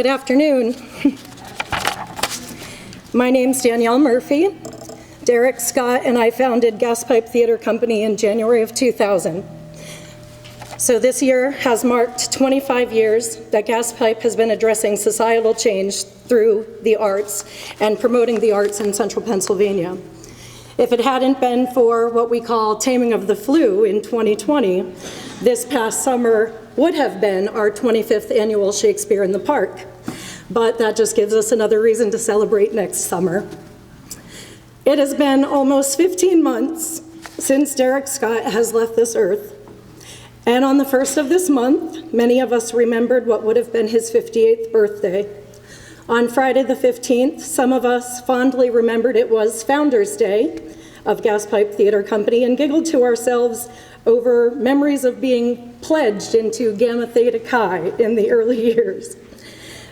Good afternoon. My name's Danielle Murphy. Derek Scott and I founded Gas Pipe Theater Company in January of 2000. So this year has marked 25 years that Gas Pipe has been addressing societal change through the arts and promoting the arts in central Pennsylvania. If it hadn't been for what we call taming of the flu in 2020, this past summer would have been our 25th annual Shakespeare in the Park. But that just gives us another reason to celebrate next summer. It has been almost 15 months since Derek Scott has left this earth. And on the 1st of this month, many of us remembered what would have been his 58th birthday. On Friday the 15th, some of us fondly remembered it was Founders Day of Gas Pipe Theater Company and giggled to ourselves over memories of being pledged into Gamma Theta Chi in the early years.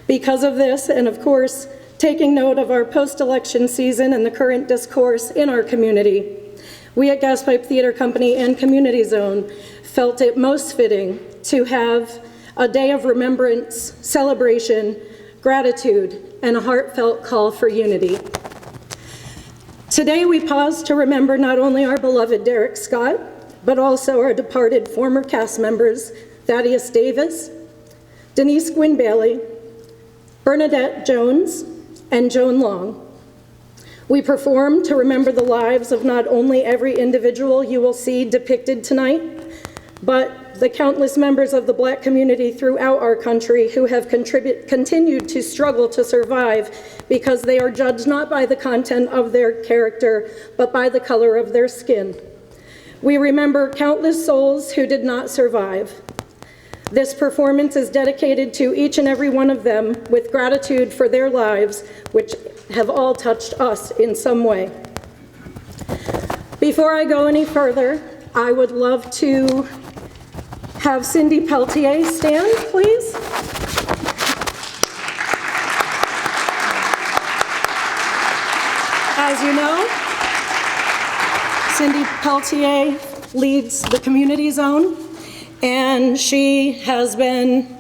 Because of this, and of course, taking note of our post-election season and the current discourse in our community, we at Gas Pipe Theater Company and Community Zone felt it most fitting to have a day of remembrance, celebration, gratitude, and a heartfelt call for unity. Today we pause to remember not only our beloved Derek Scott, but also our departed former cast members, Thaddeus Davis, Denise Gwynn Bailey, Bernadette Jones, and Joan Long. We perform to remember the lives of not only every individual you will see depicted tonight, but the countless members of the Black community throughout our country who have continued to struggle to survive because they are judged not by the content of their character, but by the color of their skin. We remember countless souls who did not survive. This performance is dedicated to each and every one of them with gratitude for their lives, which have all touched us in some way. Before I go any further, I would love to have Cindy Peltier stand, please. As you know, Cindy Peltier leads the Community Zone, and she has been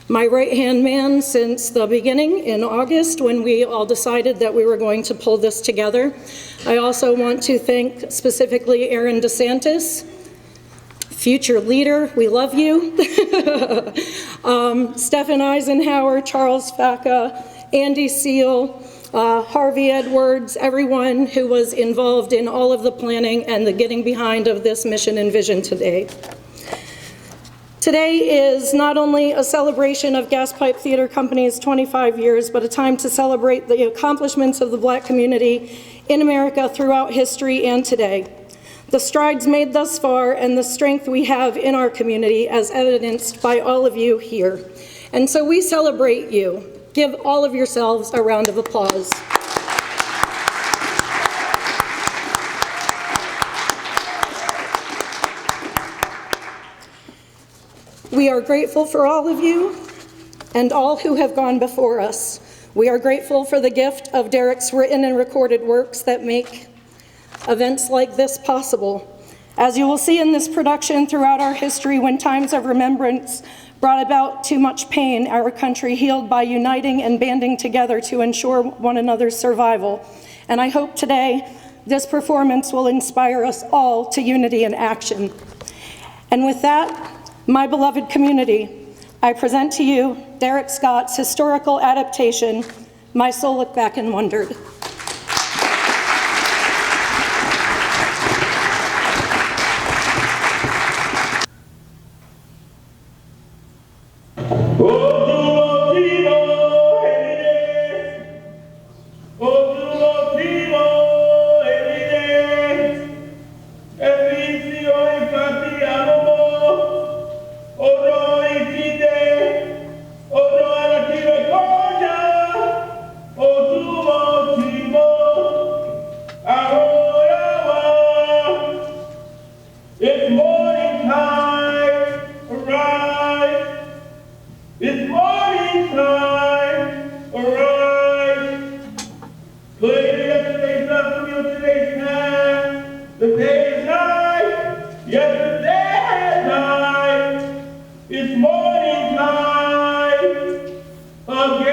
my right-hand man since the beginning in August when we all decided that we were going to pull this together. I also want to thank specifically Aaron DeSantis, future leader, we love you. Stephen Eisenhower, Charles Faca, Andy Seal, Harvey Edwards, everyone who was involved in all of the planning and the getting behind of this mission and vision today. Today is not only a celebration of Gas Pipe Theater Company's 25 years, but a time to celebrate the accomplishments of the Black community in America throughout history and today. The strides made thus far and the strength we have in our community as evidenced by all of you here. And so we celebrate you. Give all of yourselves a round of applause. We are grateful for all of you and all who have gone before us. We are grateful for the gift of Derek's written and recorded works that make events like this possible. As you will see in this production throughout our history, when times of remembrance brought about too much pain, our country healed by uniting and banding together to ensure one another's survival. And I hope today this performance will inspire us all to unity and action. And with that, my beloved community, I present to you Derek Scott's historical adaptation, My Soul Looked Back and Wondered. The day is night, yesterday is night, it's morning time again.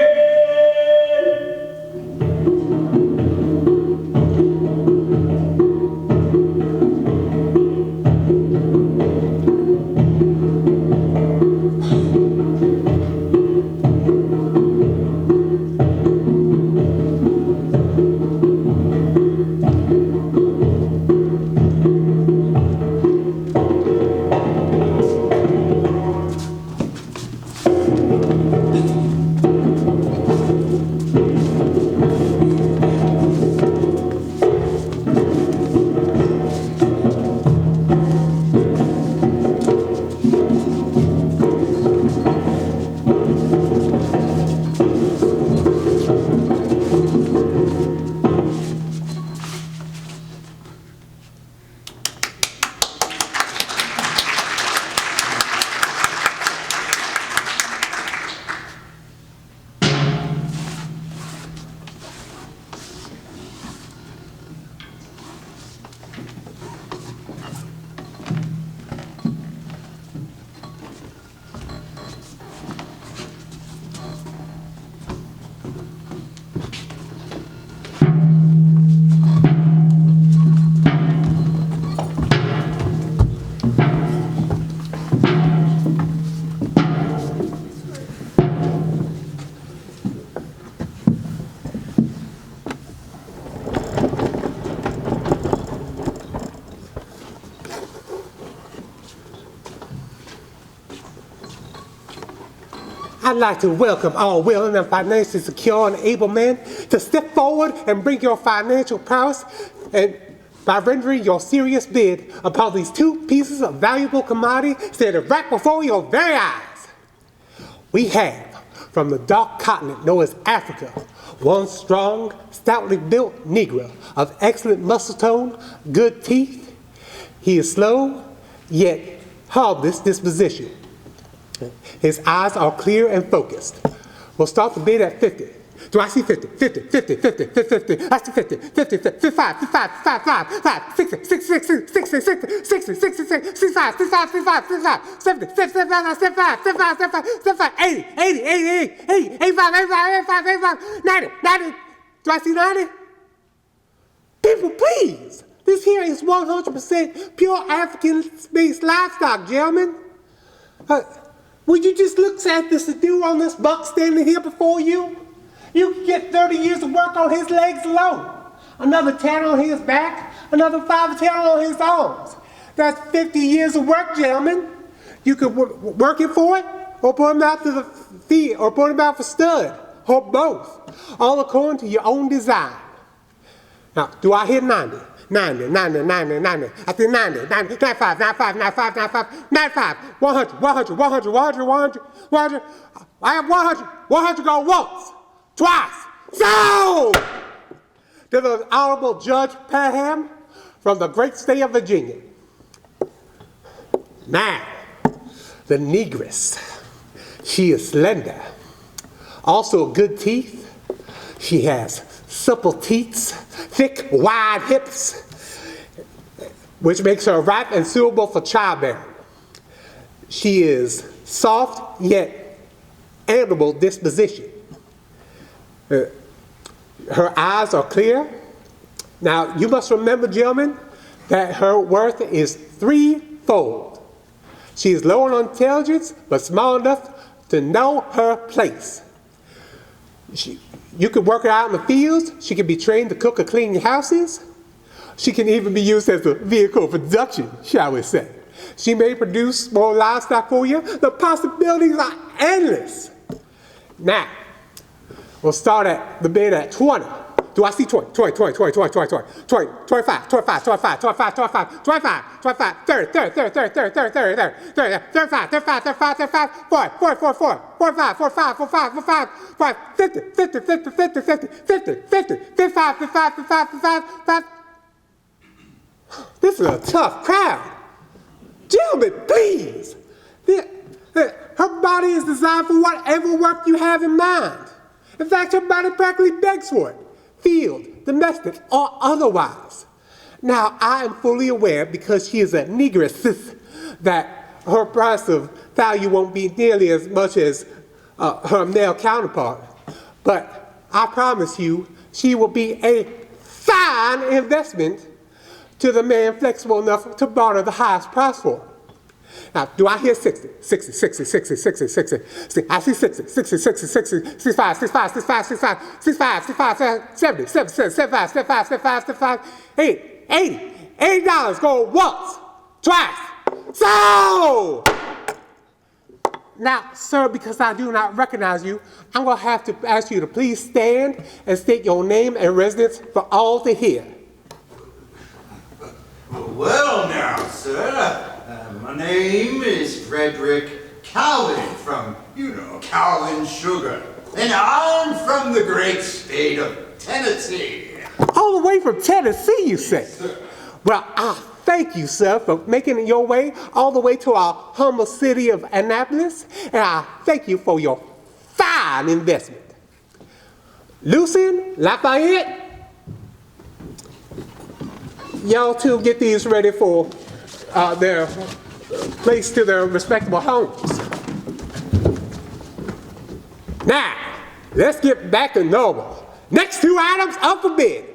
I'd like to welcome all willing and financially secure and able men to step forward and bring your financial prowess and by rendering your serious bid upon these two pieces of valuable commodity standing right before your very eyes. We have, from the dark continent known as Africa, one strong, stoutly built Negro of excellent muscle tone, good teeth. He is slow, yet harmless disposition. His eyes are clear and focused. We'll start the bid at 50. Do I see 50? 50, 50, 50, 50, 50. I see 50, 50, 55, 55, 55, 55, 60, 60, 60, 60, 60, 60, 60, 65, 65, 65, 65, 70, 75, 75, 75, 75, 80, 80, 80, 80, 85, 85, 85, 85, 90, 90. Do I see 90? People, please. This here is 100% pure African-based livestock, gentlemen. Would you just look at this dude on this buck standing here before you? You can get 30 years of work on his legs alone. Another 10 on his back, another 5 or 10 on his arms. That's 50 years of work, gentlemen. You could work it for it, or put him out to the feet, or put him out for stud, or both, all according to your own design. Now, do I hit 90? 90, 90, 90, 90. I think 90, 90, 95, 95, 95, 95, 95, 100, 100, 100, 100, 100, 100. I have 100. 100 go once, twice. So, to the Honorable Judge Parham from the great state of Virginia. Now, the negress. She is slender, also good teeth. She has supple teats, thick, wide hips, which makes her ripe and suitable for childbearing. She is soft yet animal disposition. Her eyes are clear. Now, you must remember, gentlemen, that her worth is threefold. She is low on intelligence, but small enough to know her place. You could work her out in the fields. She can be trained to cook or clean your houses. She can even be used as a vehicle of production, shall we say. She may produce more livestock for you. The possibilities are endless. Now, we'll start at the bid at 20. Do I see 20, 20, 20, 20, 20, 20, 20, 20, 25, 25, 25, 25, 25, 25, 25, 30, 30, 30, 30, 30, 30, 30, 30, 35, 35, 35, 35, 40, 40, 40, 40, 45, 45, 45, 45, 45, 50, 50, 50, 50, 50, 50, 50, 55, 55, 55, 55. This is a tough crowd. Gentlemen, please. Her body is designed for whatever work you have in mind. In fact, her body practically begs for it. Field, domestic, or otherwise. Now, I am fully aware, because she is a negress, that her price of value won't be nearly as much as her male counterpart. But I promise you, she will be a fine investment to the man flexible enough to barter the highest price for her. Now, do I hear 60, 60, 60, 60, 60, 60, 60? I see 60, 60, 60, 60, 65, 65, 65, 65, 65, 65, 70, 70, 75, 75, 75, 75, 80, 80, $80 go once, twice. So, now, sir, because I do not recognize you, I'm going to have to ask you to please stand and state your name and residence for all to hear. Well now, sir, my name is Frederick Calvin from, Calvin Sugar. And I'm from the great state of Tennessee. All the way from Tennessee, you say? Yes, sir. Well, I thank you, sir, for making your way all the way to our humble city of Annapolis. And I thank you for your fine investment. Lucien, Lafayette, y'all two get these ready for their place to their respectable homes. Now, let's get back to normal. Next two items up for bid.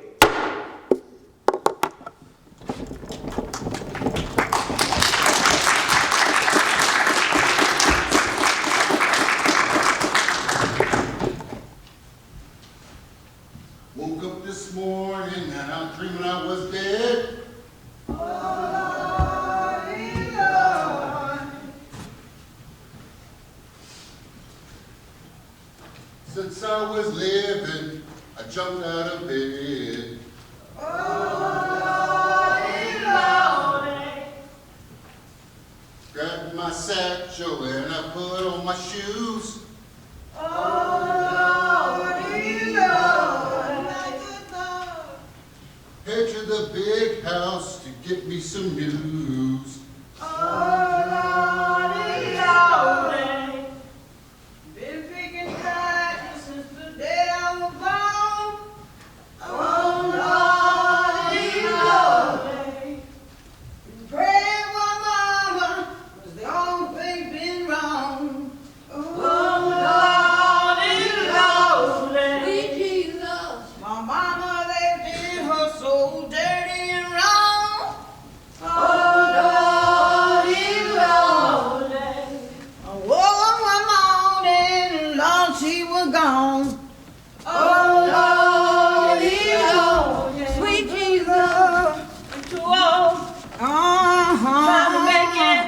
Woke up this morning and I'm dreaming I was dead. I was living, I jumped out of bed. Grabbed my satchel and I put on my shoes. Head to the big house to get me some news. Been picking cotton since the day I was born. Oh, Lordy, Lordy. Praying for mama was the only thing been wrong. Oh, Lordy, Lordy. Sweet Jesus. My mama left in her soul dirty and wrong. Oh, Lordy, Lordy. I woke up one morning and Lord, she was gone. Oh, Lordy, Lordy. Sweet Jesus. I'm too old. Trying to make it.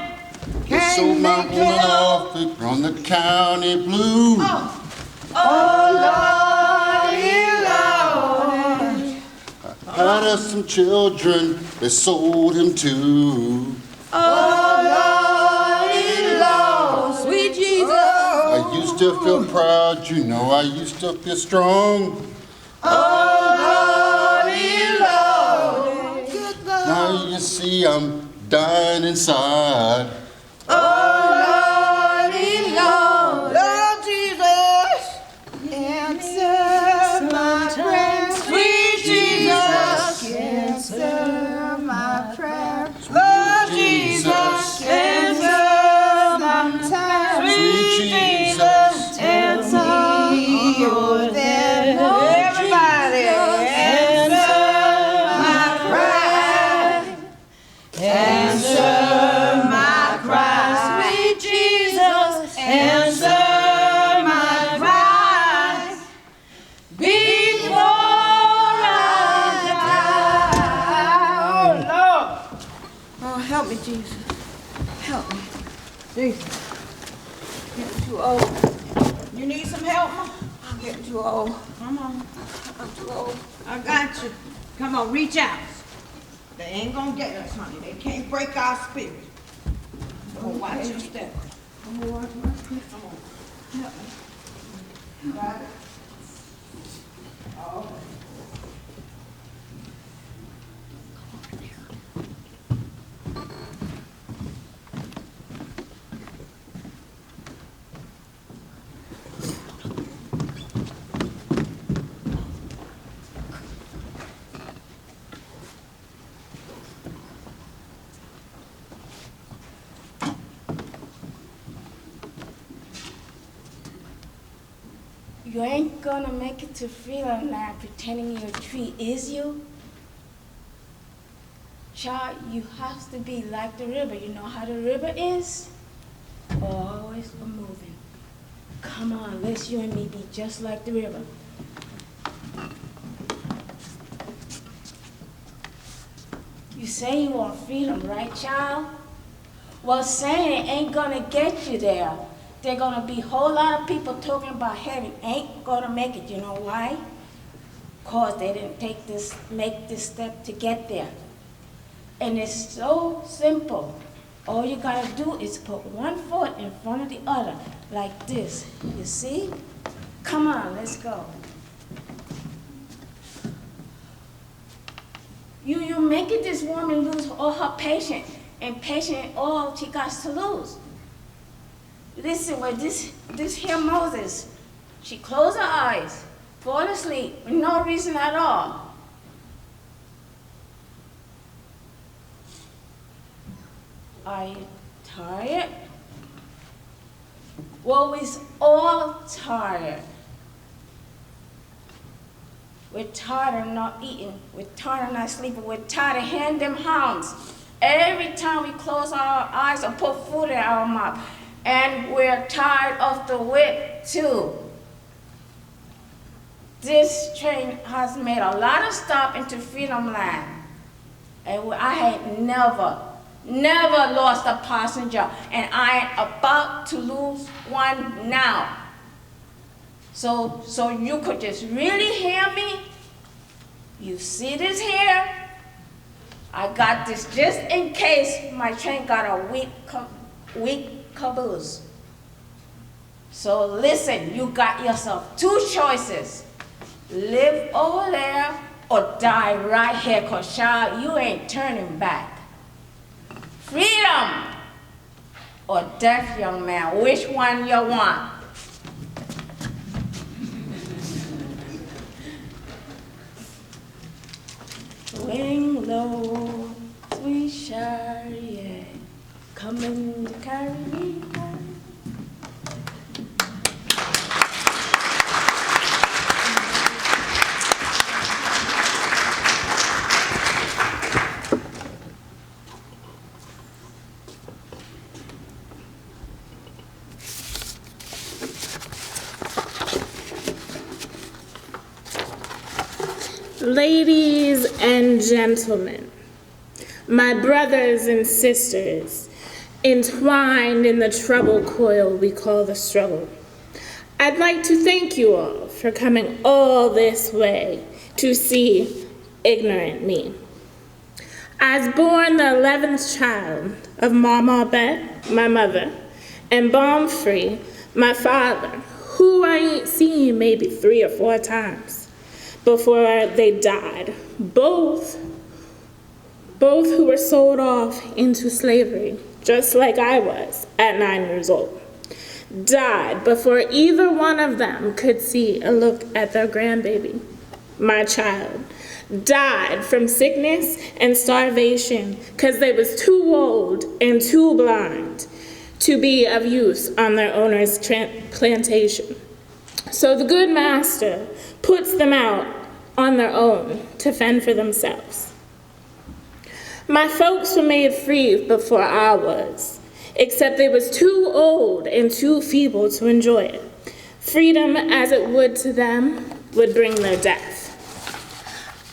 They sold my woman off on the county blues. Oh, Lordy, Lordy. Had us some children, they sold him too. Oh, Lordy, Lord. Sweet Jesus. I used to feel proud, you know, I used to feel strong. Oh, Lordy, Lordy. Now you see I'm dying inside. Oh, Lordy, Lord. Lord Jesus, answer my prayer. Sweet Jesus, answer my prayer. Lord Jesus, answer my prayer. Sweet Jesus, answer your dead. Everybody, answer my prayer. Answer my cry. Sweet Jesus, answer my cry. Before I die. Oh, Lord. Oh, help me, Jesus. Help me. Jesus. I'm getting too old. You need some help, Ma? I'm getting too old. Come on. I'm too old. I got you. Come on, reach out. They ain't gonna get us, honey. They can't break our spirit. Oh, watch your step. Come on, watch my step. Come on. Help me. Got it? Oh. You ain't gonna make it to freedom land pretending you're a tree, is you? Child, you have to be like the river. You know how the river is? Always moving. Come on, let's you and me be just like the river. You say you want freedom, right, child? Well, saying it ain't gonna get you there. There's gonna be a whole lot of people talking about heaven. Ain't gonna make it. You know why? Cause they didn't make this step to get there. And it's so simple. All you gotta do is put one foot in front of the other, like this. You see? Come on, let's go. You making this woman lose all her patience, and patience all she got to lose. Listen, with this here Moses, she closed her eyes, fall asleep, for no reason at all. Are you tired? Well, we're all tired. We're tired of not eating. We're tired of not sleeping. We're tired of hearing them hounds. Every time we close our eyes or put food in our mouth. And we're tired of the whip, too. This train has made a lot of stop into Freedom Land. And I had never lost a passenger. And I am about to lose one now. So you could just really hear me. You see this here? I got this just in case my train got a weak caboose. So listen, you got yourself two choices. Live over there or die right here, 'cause child, you ain't turning back. Freedom or death, young man, which one you want? Swing low, sweet chariot, coming to carry me home. Ladies and gentlemen, my brothers and sisters, entwined in the trouble coil we call the struggle, I'd like to thank you all for coming all this way to see ignorant me. I was born the 11th child of Mama Bet, my mother, and Bomb Free, my father, who I ain't seen maybe 3 or 4 times before they died. Both who were sold off into slavery, just like I was at 9 years old, died before either one of them could see a look at their grandbaby. My child died from sickness and starvation because they was too old and too blind to be of use on their owner's plantation. So the good master puts them out on their own to fend for themselves. My folks were made free before I was, except they was too old and too feeble to enjoy it. Freedom, as it would to them, would bring their death.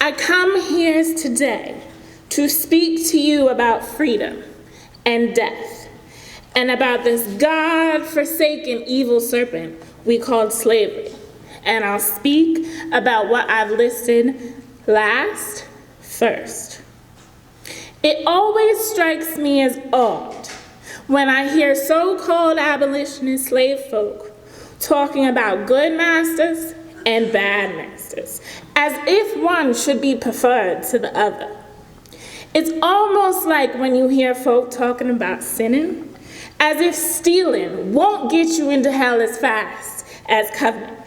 I come here today to speak to you about freedom and death, and about this God-forsaken evil serpent we called slavery. And I'll speak about what I've listed last first. It always strikes me as odd when I hear so-called abolitionist slave folk talking about good masters and bad masters, as if one should be preferred to the other. It's almost like when you hear folk talking about sinning, as if stealing won't get you into hell as fast as covenant.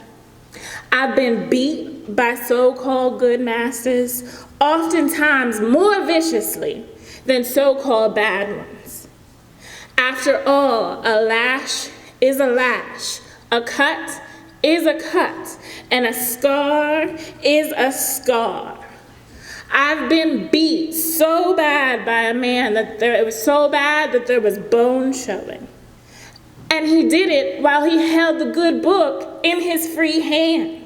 I've been beat by so-called good masters, oftentimes more viciously than so-called bad ones. After all, a lash is a lash, a cut is a cut, and a scar is a scar. I've been beat so bad by a man that it was so bad that there was bone showing. And he did it while he held the good book in his free hand.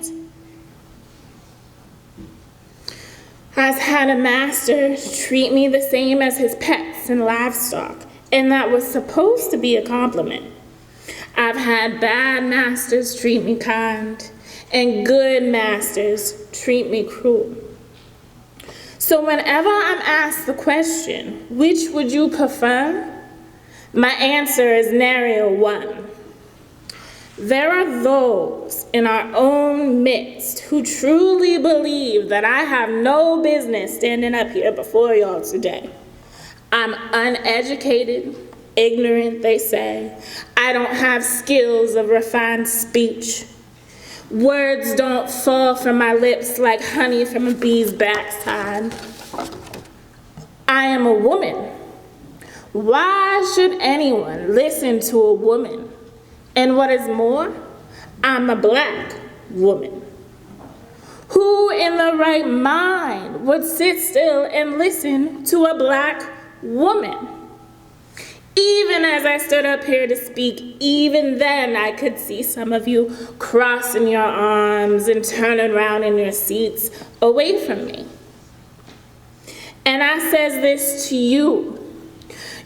I've had a master treat me the same as his pets and livestock, and that was supposed to be a compliment. I've had bad masters treat me kind, and good masters treat me cruel. So whenever I'm asked the question, which would you prefer? My answer is nary one. There are those in our own midst who truly believe that I have no business standing up here before y'all today. I'm uneducated, ignorant, they say. I don't have skills of refined speech. Words don't fall from my lips like honey from a bee's backside. I am a woman. Why should anyone listen to a woman? And what is more, I'm a black woman. Who in the right mind would sit still and listen to a black woman? Even as I stood up here to speak, even then I could see some of you crossing your arms and turning around in your seats away from me. And I says this to you.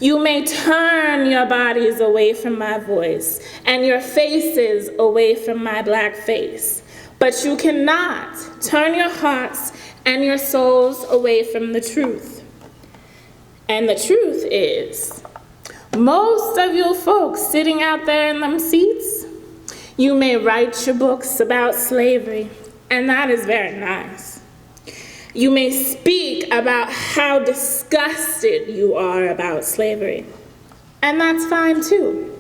You may turn your bodies away from my voice and your faces away from my black face, but you cannot turn your hearts and your souls away from the truth. And the truth is, most of you folks sitting out there in them seats, you may write your books about slavery, and that is very nice. You may speak about how disgusted you are about slavery, and that's fine too.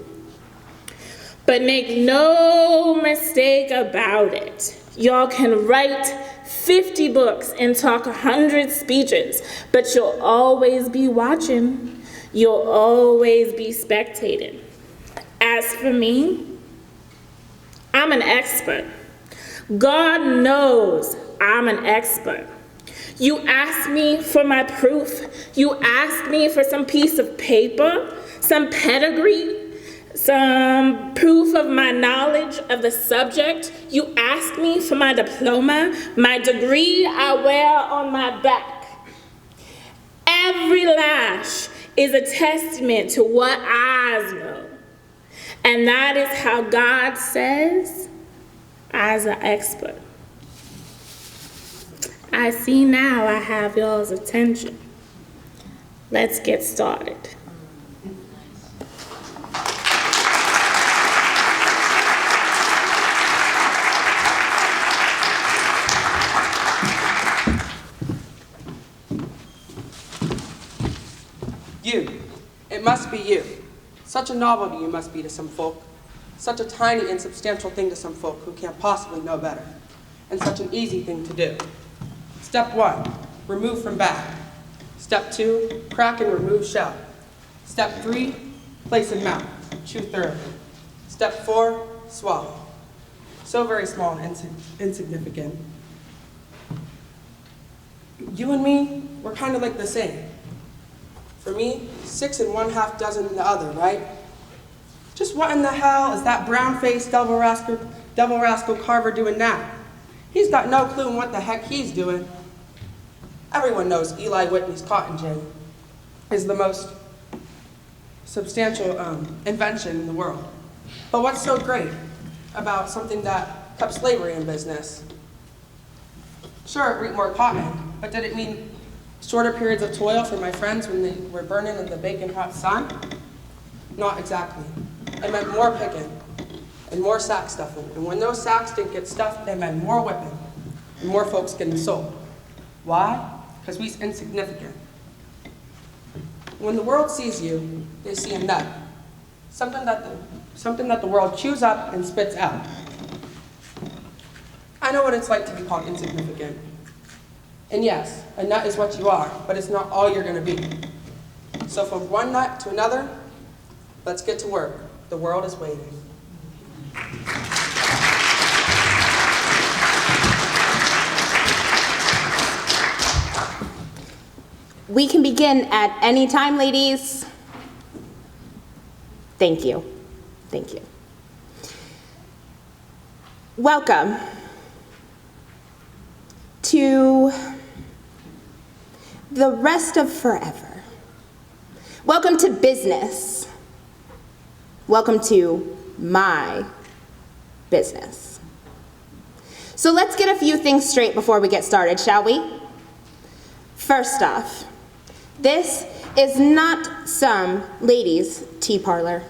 But make no mistake about it. Y'all can write 50 books and talk 100 speeches, but you'll always be watching. You'll always be spectating. As for me, I'm an expert. God knows I'm an expert. You ask me for my proof. You ask me for some piece of paper, some pedigree, some proof of my knowledge of the subject. You ask me for my diploma, my degree I wear on my back. Every lash is a testament to what I know. And that is how God says, as an expert. I see now I have y'all's attention. Let's get started. You. It must be you. Such a novelty you must be to some folk. Such a tiny, insubstantial thing to some folk who can't possibly know better. And such an easy thing to do. Step 1, remove from back. Step 2, crack and remove shell. Step 3, place in mouth. Chew thoroughly. Step 4, swallow. So very small and insignificant. You and me, we're kind of like the same. For me, 6 and 1/2 dozen the other, right? Just what in the hell is that brown-faced devil rascal Carver doing now? He's got no clue in what the heck he's doing. Everyone knows Eli Whitney's cotton gin is the most substantial invention in the world. But what's so great about something that kept slavery in business? Sure, it reaped more cotton, but did it mean shorter periods of toil for my friends when they were burning in the baking hot sun? Not exactly. It meant more picking and more sack stuffing. And when those sacks didn't get stuffed, it meant more whipping and more folks getting sold. Why? Because we's insignificant. When the world sees you, they see a nut. Something that the world chews up and spits out. I know what it's like to be called insignificant. And yes, a nut is what you are, but it's not all you're going to be. So from one nut to another, let's get to work. The world is waiting. We can begin at any time, ladies. Thank you. Thank you. Welcome to the rest of forever. Welcome to business. Welcome to my business. So let's get a few things straight before we get started, shall we? First off, this is not some ladies' tea parlor.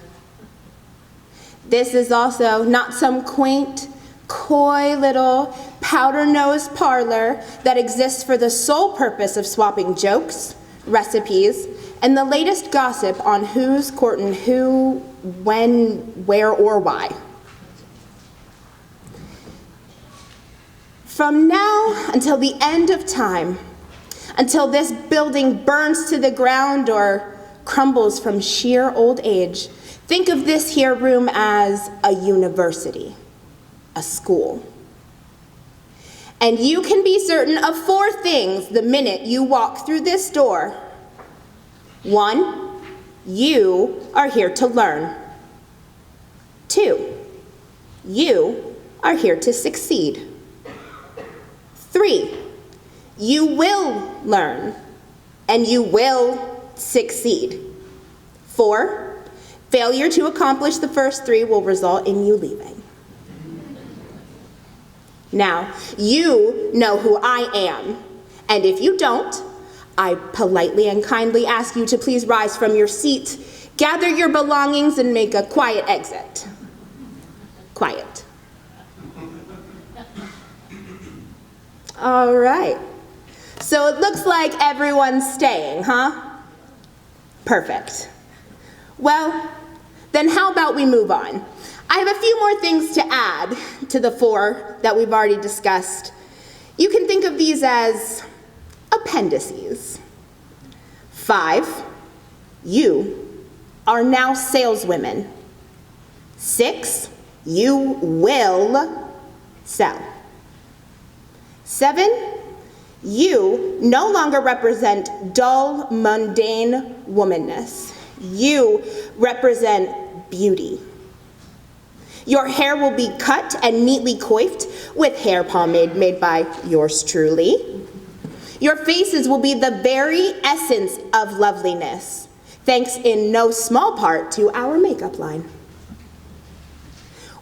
This is also not some quaint, coy little powder-nosed parlor that exists for the sole purpose of swapping jokes, recipes, and the latest gossip on who's courting who, when, where, or why. From now until the end of time, until this building burns to the ground or crumbles from sheer old age, think of this here room as a university, a school. And you can be certain of 4 things the minute you walk through this door. 1, you are here to learn. 2, you are here to succeed. 3, you will learn and you will succeed. 4, failure to accomplish the first 3 will result in you leaving. Now, you know who I am, and if you don't, I politely and kindly ask you to please rise from your seat, gather your belongings, and make a quiet exit. Quiet. All right. So it looks like everyone's staying, huh? Perfect. Well, then how about we move on? I have a few more things to add to the 4 that we've already discussed. You can think of these as appendices. 5, you are now saleswomen. 6, you will sell. 7, you no longer represent dull, mundane womanness. You represent beauty. Your hair will be cut and neatly coiffed with hair pomade made by yours truly. Your faces will be the very essence of loveliness, thanks in no small part to our makeup line.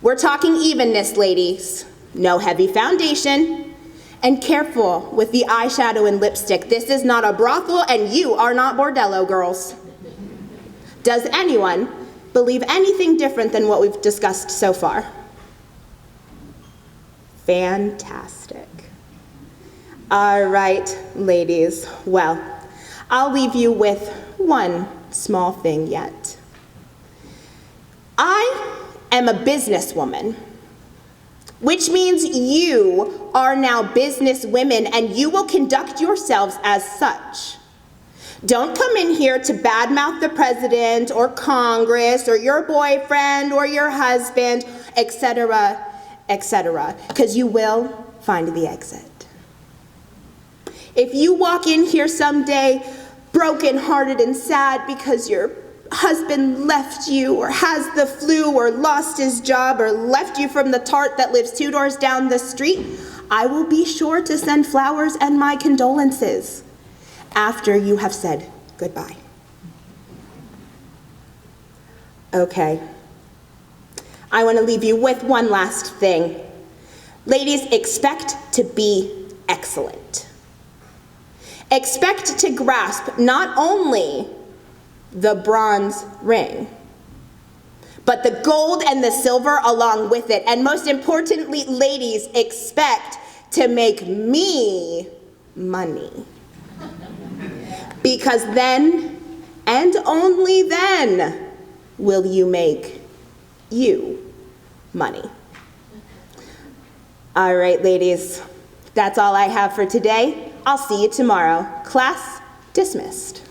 We're talking evenness, ladies. No heavy foundation. And careful with the eyeshadow and lipstick. This is not a brothel and you are not bordello, girls. Does anyone believe anything different than what we've discussed so far? Fantastic. All right, ladies. Well, I'll leave you with one small thing yet. I am a businesswoman, which means you are now business women and you will conduct yourselves as such. Don't come in here to badmouth the president or Congress or your boyfriend or your husband, etc., because you will find the exit. If you walk in here someday brokenhearted and sad because your husband left you or has the flu or lost his job or left you from the tart that lives 2 doors down the street, I will be sure to send flowers and my condolences after you have said goodbye. Okay. I want to leave you with one last thing. Ladies, expect to be excellent. Expect to grasp not only the bronze ring, but the gold and the silver along with it. And most importantly, ladies, expect to make me money. Because then, and only then, will you make you money. All right, ladies, that's all I have for today. I'll see you tomorrow. Class dismissed.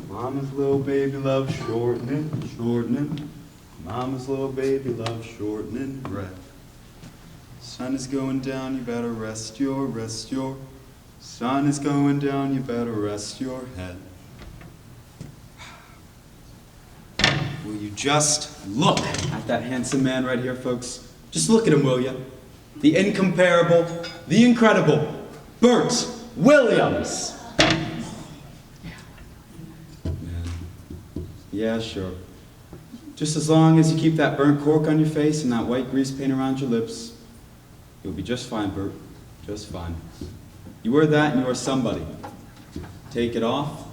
Mama's little baby loves shortening, shortening. Mama's little baby loves shortening breath. Sun is going down, you better rest your. Sun is going down, you better rest your head. Will you just look at that handsome man right here, folks? Just look at him, will you? The incomparable, the incredible, Bert Williams. Yeah, sure. Just as long as you keep that burnt cork on your face and that white grease paint around your lips, you'll be just fine, Bert. Just fine. You wear that and you are somebody. Take it off,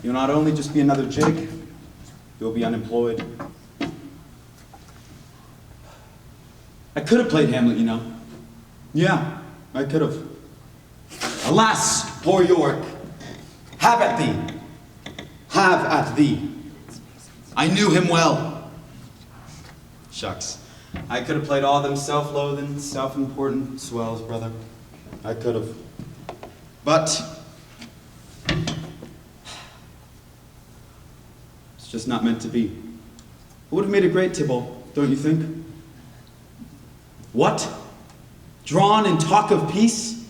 you'll not only just be another jig, you'll be unemployed. I could have played Hamlet, you know. Yeah, I could have. Alas, poor York, have at thee. Have at thee. I knew him well. Shucks. I could have played all them self-loathing, self-important swells, brother. I could have. But it's just not meant to be. It would have made a great Tybalt, don't you think? What? Drawn in talk of peace?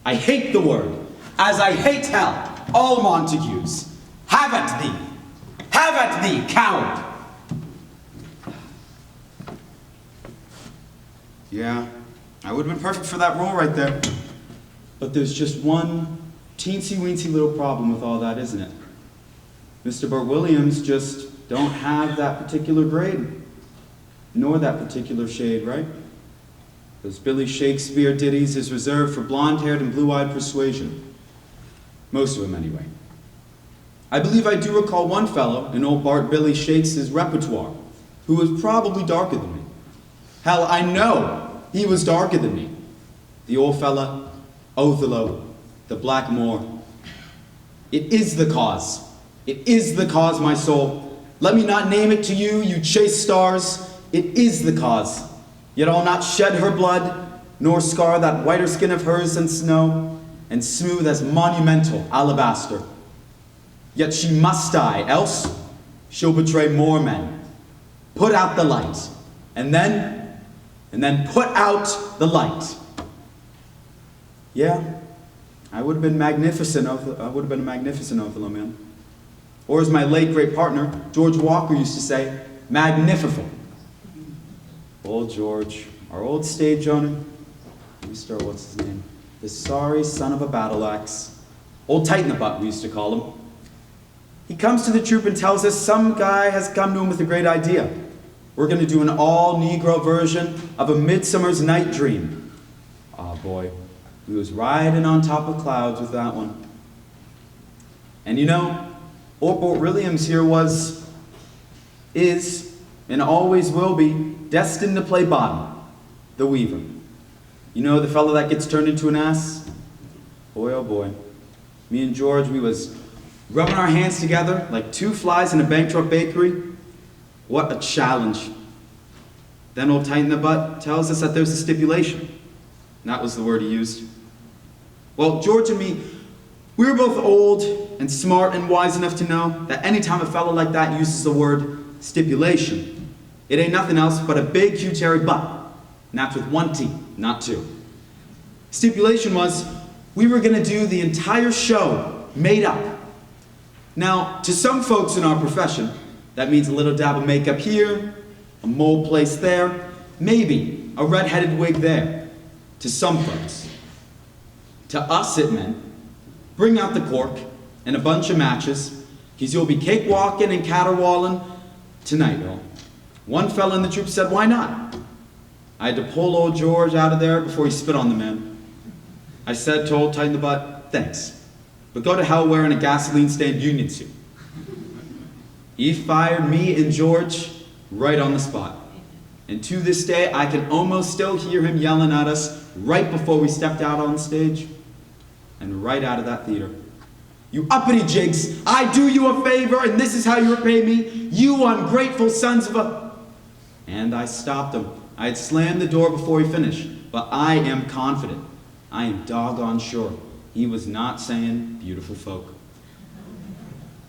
I hate the word, as I hate hell, all Montagues. Have at thee! Have at thee, coward! Yeah, I would have been perfect for that role right there. But there's just one teensy-weensy little problem with all that, isn't it? Mr. Burt Williams just don't have that particular grade, nor that particular shade, right? Those Billy Shakespeare ditties is reserved for blonde-haired and blue-eyed persuasion. Most of them, anyway. I believe I do recall one fellow in old Bart Billy Shakes's repertoire who was probably darker than me. Hell, I know he was darker than me. The old fella, Othello, the Blackmore. It is the cause. It is the cause, my soul. Let me not name it to you, you chaste stars. It is the cause. Yet I'll not shed her blood, nor scar that whiter skin of hers than snow, and smooth as monumental alabaster. Yet she must die, else she'll betray more men. Put out the light, and then put out the light. Yeah, I would have been magnificent. I would have been a magnificent Othello, man. Or as my late great partner George Walker used to say, magnificent. Old George, our old stage owner, Mr. what's his name? The sorry son of a battle axe. Old Tight in the Butt, we used to call him. He comes to the troupe and tells us some guy has come to him with a great idea. We're going to do an all-Negro version of A Midsummer's Night Dream. Oh boy, we was riding on top of clouds with that one. And you know, old Burt Williams here is, and always will be, destined to play bottom, the weaver. You know the fellow that gets turned into an ass? Boy, oh boy. Me and George, we was rubbing our hands together like two flies in a bankrupt bakery. What a challenge. Then old Tight in the Butt tells us that there's a stipulation. That was the word he used. Well, George and me, we were both old and smart and wise enough to know that anytime a fellow like that uses the word stipulation, it ain't nothing else but a big, huge, hairy butt. And that's with one T, not two. Stipulation was, we were going to do the entire show made up. Now, to some folks in our profession, that means a little dab of makeup here, a mole placed there, maybe a red-headed wig there. To some folks. To us, it meant, bring out the cork and a bunch of matches, because you'll be cakewalking and caterwauling tonight, y'all. One fella in the troupe said, why not? I had to pull old George out of there before he spit on the man. I said to old Tight in the Butt, thanks, but go to hell wearing a gasoline-stained union suit. He fired me and George right on the spot. And to this day, I can almost still hear him yelling at us right before we stepped out on stage and right out of that theater. You uppity jigs, I do you a favor and this is how you repay me, you ungrateful sons of a... And I stopped him. I had slammed the door before he finished, but I am confident, I am doggone sure, he was not saying beautiful folk.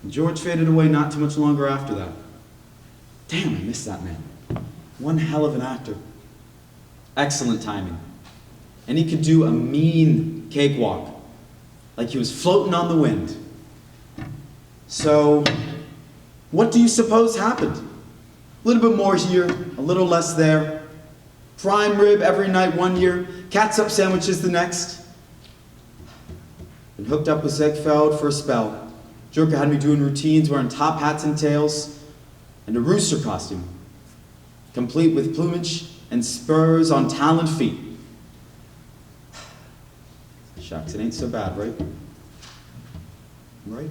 George faded away not too much longer after that. Damn, I miss that man. One hell of an actor. Excellent timing. And he could do a mean cakewalk, like he was floating on the wind. So, what do you suppose happened? A little bit more here, a little less there. Prime rib every night one year, catsup sandwiches the next. And hooked up with Ziegfeld for a spell. Joker had me doing routines wearing top hats and tails, and a rooster costume, complete with plumage and spurs on taloned feet. Shucks, it ain't so bad, right? Right?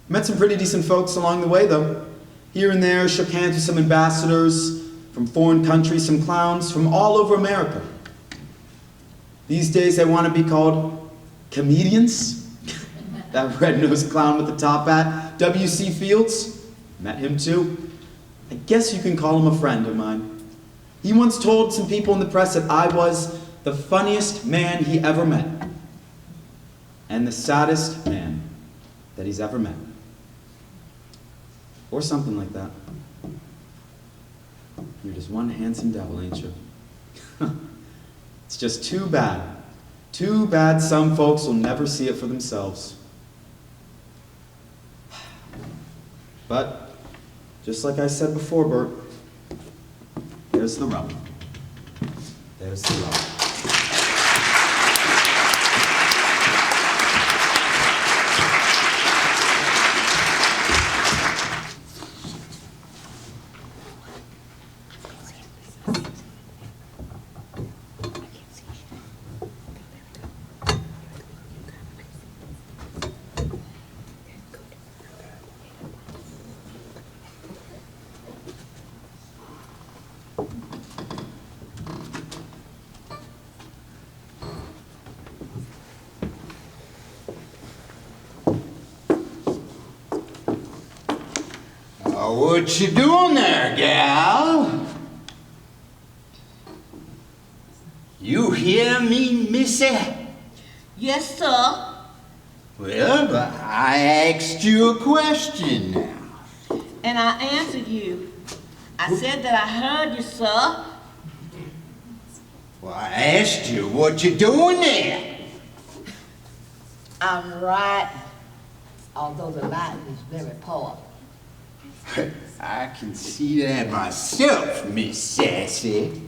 Met some pretty decent folks along the way, though. Here and there, shook hands with some ambassadors from foreign countries, some clowns from all over America. These days, they want to be called comedians. That red-nosed clown with the top hat, W.C. Fields, met him too. I guess you can call him a friend of mine. He once told some people in the press that I was the funniest man he ever met. And the saddest man that he's ever met. Or something like that. You're just one handsome devil, ain't you? It's just too bad. Too bad some folks will never see it for themselves. But, just like I said before, Bert, there's there's the rub. There's the rub. What you doing there, gal? You hear me, missy? Yes, sir. Well, but I asked you a question now. And I answered you. I said that I heard you, sir. Well, I asked you what you doing there. I'm right, although the light is very poor. I can see that myself, Miss Sassy.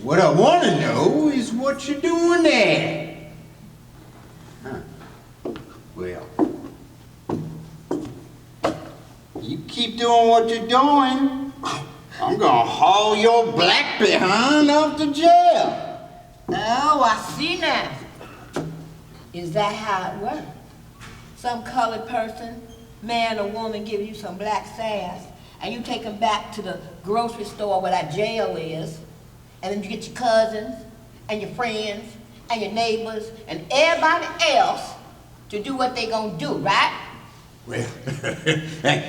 What I want to know is what you're doing there. Huh. Well, you keep doing what you're doing, I'm gonna haul your black behind off to jail. Oh, I see now. Is that how it works? Some colored person, man or woman, give you some black sass, and you take them back to the grocery store where that jail is, and then you get your cousins, and your friends, and your neighbors, and everybody else to do what they gonna do, right? Well,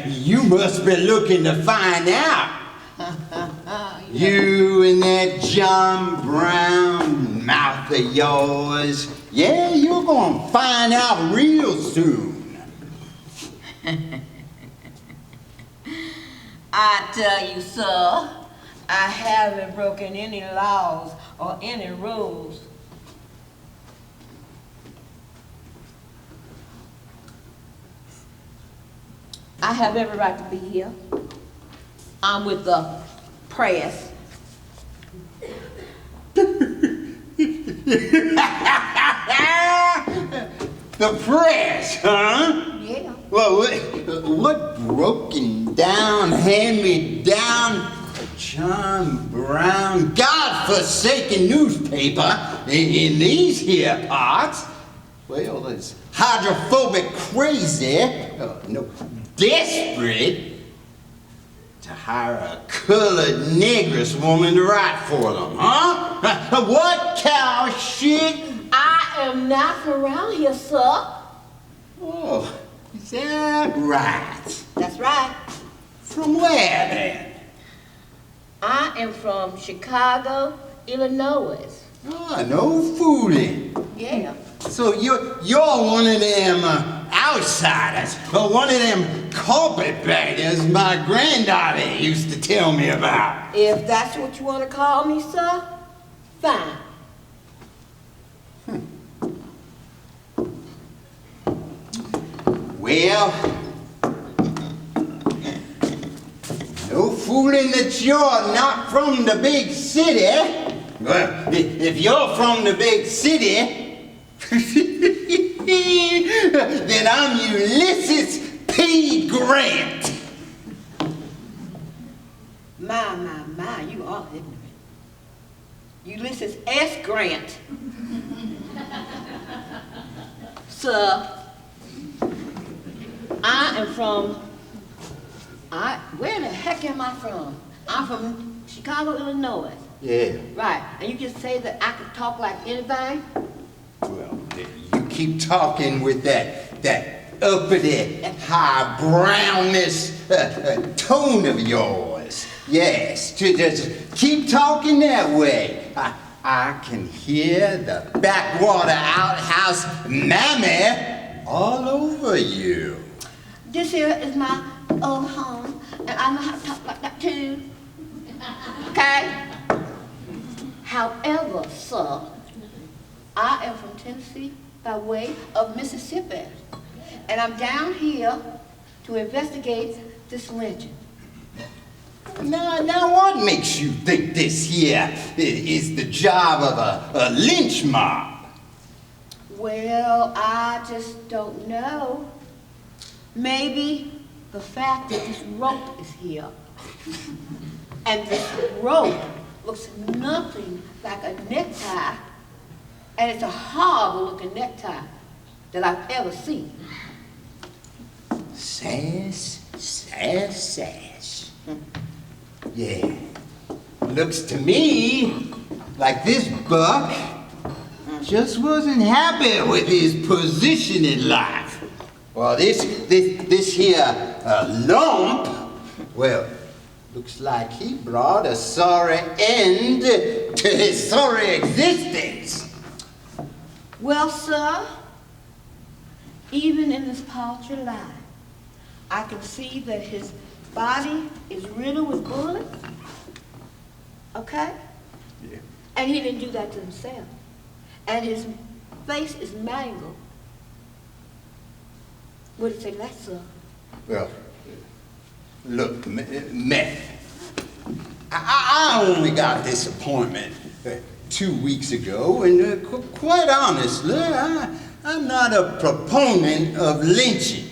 you must be looking to find out. You and that John Brown mouth of yours. Yeah, you're gonna find out real soon. I tell you, sir, I haven't broken any laws or any rules. I have every right to be here. I'm with the press. The press, huh? Yeah. Well, what broken down, hand-me-down, John Brown, God-forsaken newspaper in these here parts? Well, it's hydrophobic crazy, no, desperate to hire a colored negress woman to write for them, huh? What cow shit? I am not from around here, sir. Oh, is that right? That's right. From where, then? I am from Chicago, Illinois. Oh, no fooling. Yeah. So you're one of them outsiders, or one of them carpetbaggers my granddaughter used to tell me about. If that's what you want to call me, sir, fine. Well, no fooling that you're not from the big city. Well, if you're from the big city, then I'm Ulysses P. Grant. My, you are ignorant. Ulysses S. Grant. Sir, I am from, where the heck am I from? I'm from Chicago, Illinois. Yeah. Right, and you just say that I could talk like anything? Well, you keep talking with that uppity, high brownness tone of yours. Yes, just keep talking that way. I can hear the backwater outhouse mammy all over you. This here is my old home, and I know how to talk like that too. Okay? However, sir, I am from Tennessee by way of Mississippi, and I'm down here to investigate this lynching. Now what makes you think this here is the job of a lynch mob? Well, I just don't know. Maybe the fact that this rope is here, and this rope looks nothing like a necktie, and it's a horrible looking necktie that I've ever seen. Sass, sass, sass. Yeah. Looks to me like this buck just wasn't happy with his position in life. Well, this here lump, well, looks like he brought a sorry end to his sorry existence. Well, sir, even in this paltry life, I can see that his body is riddled with bullets, okay? Yeah. And he didn't do that to himself. And his face is mangled. What do you say to that, sir? Well, look, Meth, I only got this appointment 2 weeks ago, and quite honestly, I'm not a proponent of lynching.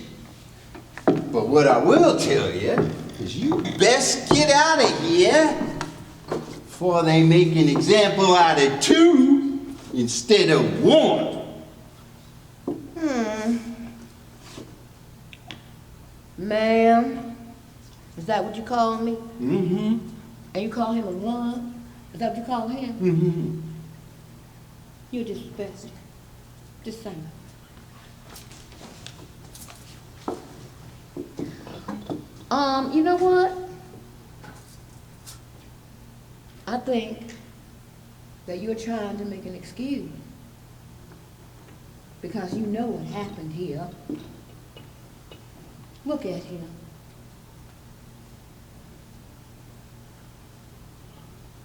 But what I will tell you is you best get out of here before they make an example out of 2 instead of 1. Ma'am, is that what you call me? Mm-hmm. And you call him a lump? Is that what you call him? Mm-hmm. You're disrespectful. Just saying. You know what? I think that you're trying to make an excuse because you know what happened here. Look at him.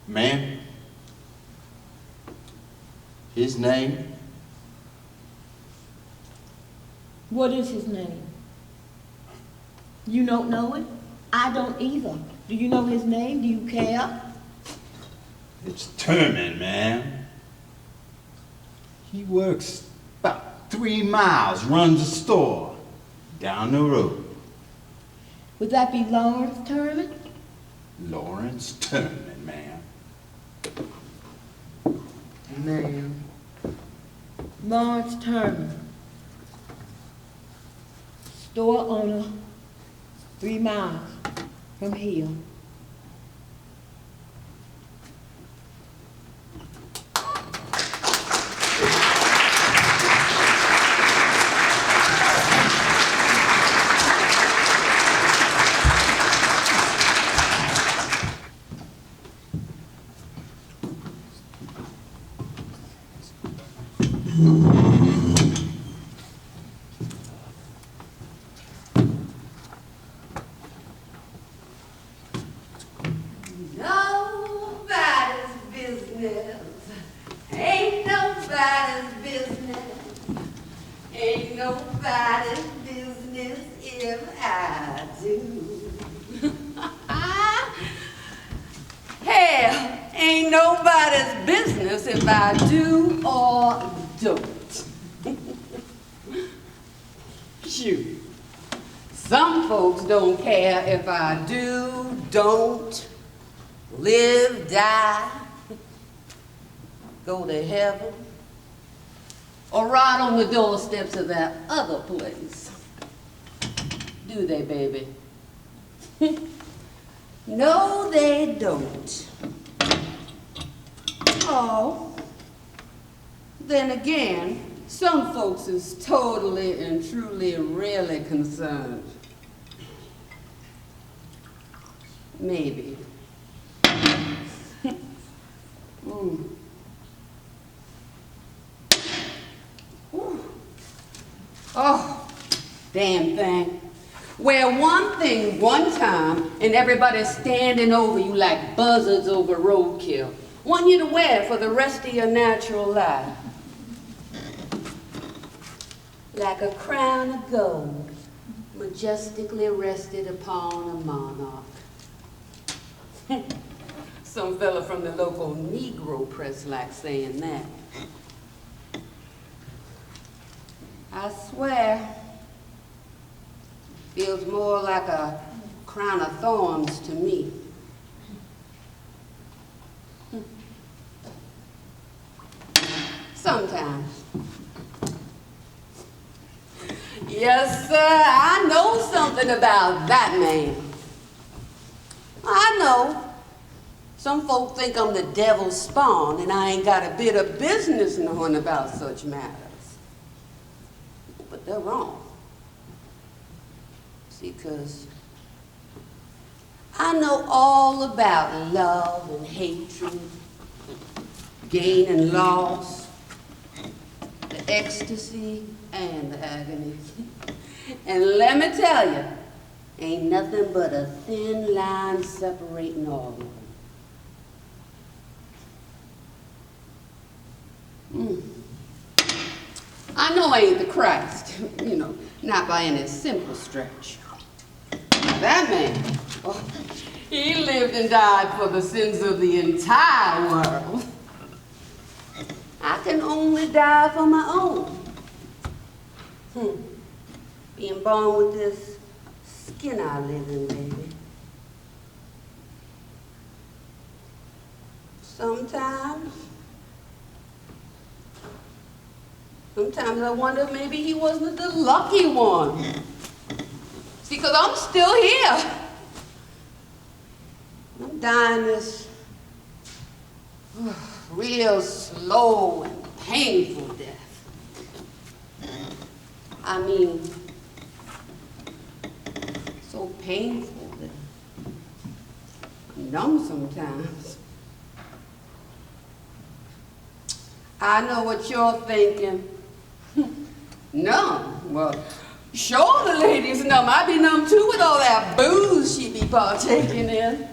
Ma'am, his name? What is his name? You don't know it? I don't either. Do you know his name? Do you care? It's Turman, ma'am. He works about 3 miles, runs a store down the road. Would that be Lawrence Turman? Lawrence Turman, ma'am. Ma'am. Lawrence Turman. Store owner, 3 miles from here. Nobody's business. Ain't nobody's business. Ain't nobody's business if I do. Hell, ain't nobody's business if I do or don't. Shoot. Some folks don't care if I do, don't, live, die, go to heaven, or ride on the doorsteps of that other place. Do they, baby? No, they don't. Oh, then again, some folks is totally and truly really concerned. Maybe. Ooh. Ooh. Oh, damn thing. Wear one thing one time and everybody's standing over you like buzzards over roadkill. Want you to wear for the rest of your natural life. Like a crown of gold, majestically rested upon a monarch. Some fella from the local Negro press likes saying that. I swear, feels more like a crown of thorns to me. Sometimes. Yes, sir, I know something about that man. I know. Some folk think I'm the devil's spawn and I ain't got a bit of business knowing about such matters. But they're wrong. See, 'cause I know all about love and hatred, gain and loss, the ecstasy and the agony. And let me tell you, ain't nothing but a thin line separating all of them. I know I ain't the Christ, you know, not by any simple stretch. That man, oh, he lived and died for the sins of the entire world. I can only die for my own. Being born with this skin I live in, baby. Sometimes I wonder if maybe he wasn't the lucky one. See, 'cause I'm still here. I'm dying this real slow and painful death. I mean, so painful that I'm numb sometimes. I know what you're thinking. Numb? Well, sure the lady's numb. I'd be numb too with all that booze she'd be partaking in.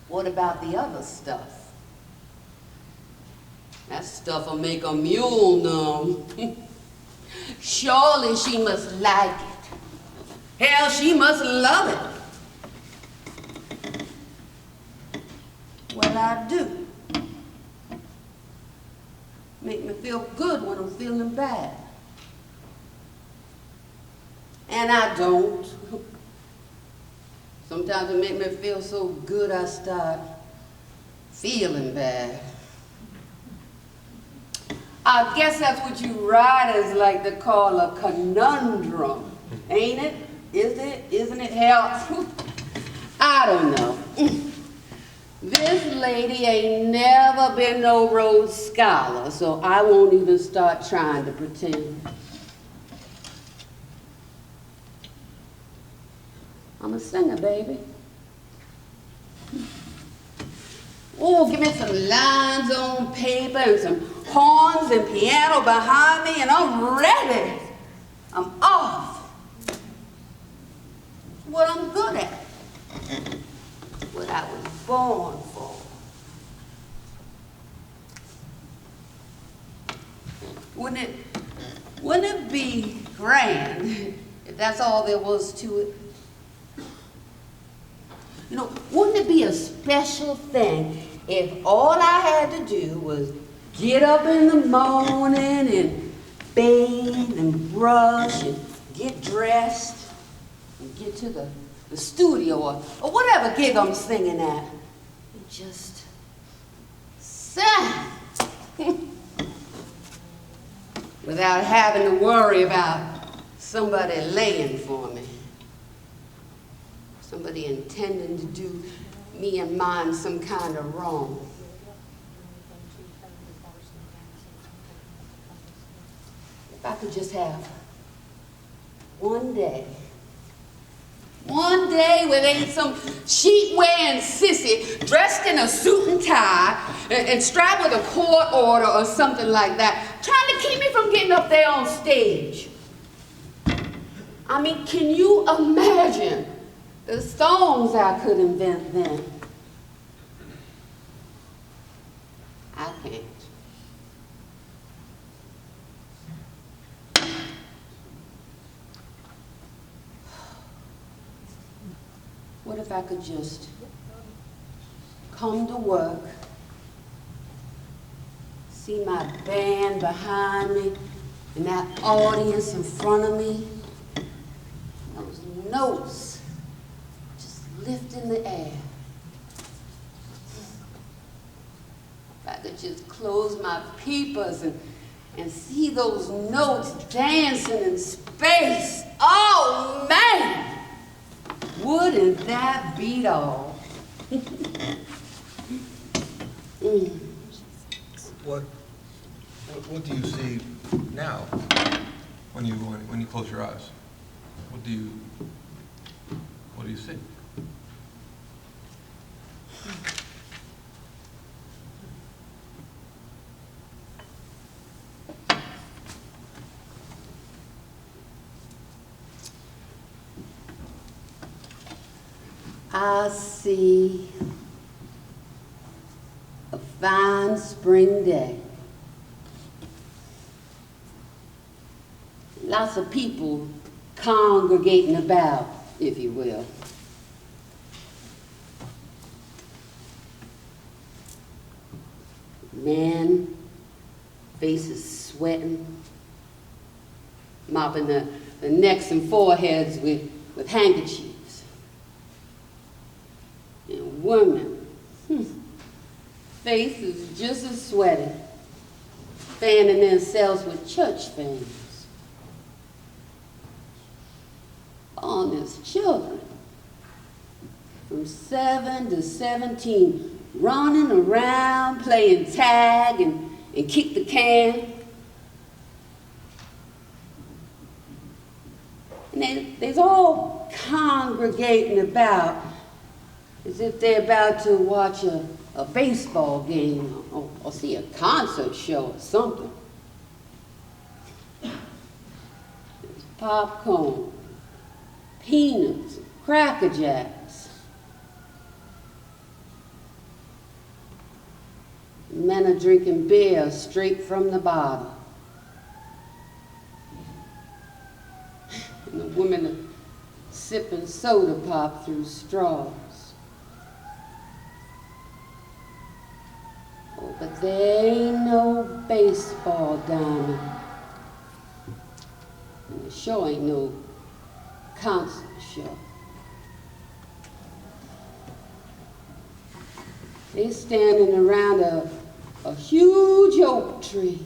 What about the other stuff? That stuff'll make a mule numb. Surely she must like it. Hell, she must love it. Well, I do. Make me feel good when I'm feeling bad. And I don't. Sometimes it makes me feel so good I start feeling bad. I guess that's what you writers like to call a conundrum, ain't it? Is it? Isn't it? Hell, I don't know. This lady ain't never been no Rhodes Scholar, so I won't even start trying to pretend. I'm a singer, baby. Oh, give me some lines on paper and some horns and piano behind me and I'm ready. I'm off. What I'm good at. What I was born for. Wouldn't it be grand if that's all there was to it? You know, wouldn't it be a special thing if all I had to do was get up in the morning and bathe and brush and get dressed and get to the studio or whatever gig I'm singing at and just sing without having to worry about somebody laying for me. Somebody intending to do me and mine some kind of wrong. If I could just have one day where there ain't some sheet-wearing sissy dressed in a suit and tie and strapped with a court order or something like that, trying to keep me from getting up there on stage. I mean, can you imagine the songs I could invent then? I can't. What if I could just come to work, see my band behind me, and that audience in front of me, those notes just lift in the air. If I could just close my peepers and see those notes dancing in space. Oh, man! Wouldn't that beat all? What do you see now when you close your eyes? What do you see? I see a fine spring day. Lots of people congregating about, if you will. Men, faces sweating, mopping the necks and foreheads with handkerchiefs. And women, faces just as sweaty, fanning themselves with church fans. Honest children, from 7 to 17, running around playing tag and kick the can. And they's all congregating about as if they're about to watch a baseball game or see a concert show or something. There's popcorn, peanuts, Cracker Jacks. Men are drinking beer straight from the bottle. And the women are sipping soda pop through straws. Oh, but there ain't no baseball diamond. And there sure ain't no concert show. They standing around a huge oak tree.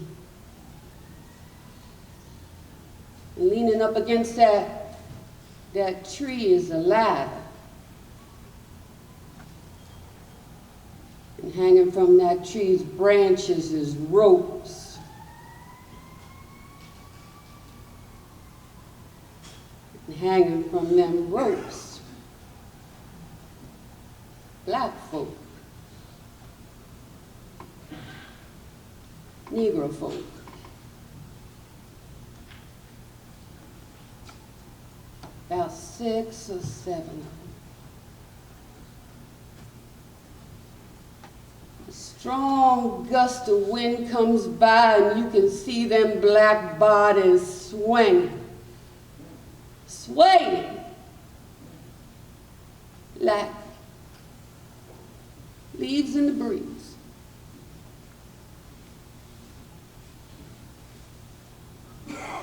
And leaning up against that tree is a ladder. And hanging from that tree's branches is ropes. And hanging from them ropes, black folk, Negro folk. About 6 or 7 of them. A strong gust of wind comes by and you can see them black bodies swaying like leaves in the breeze.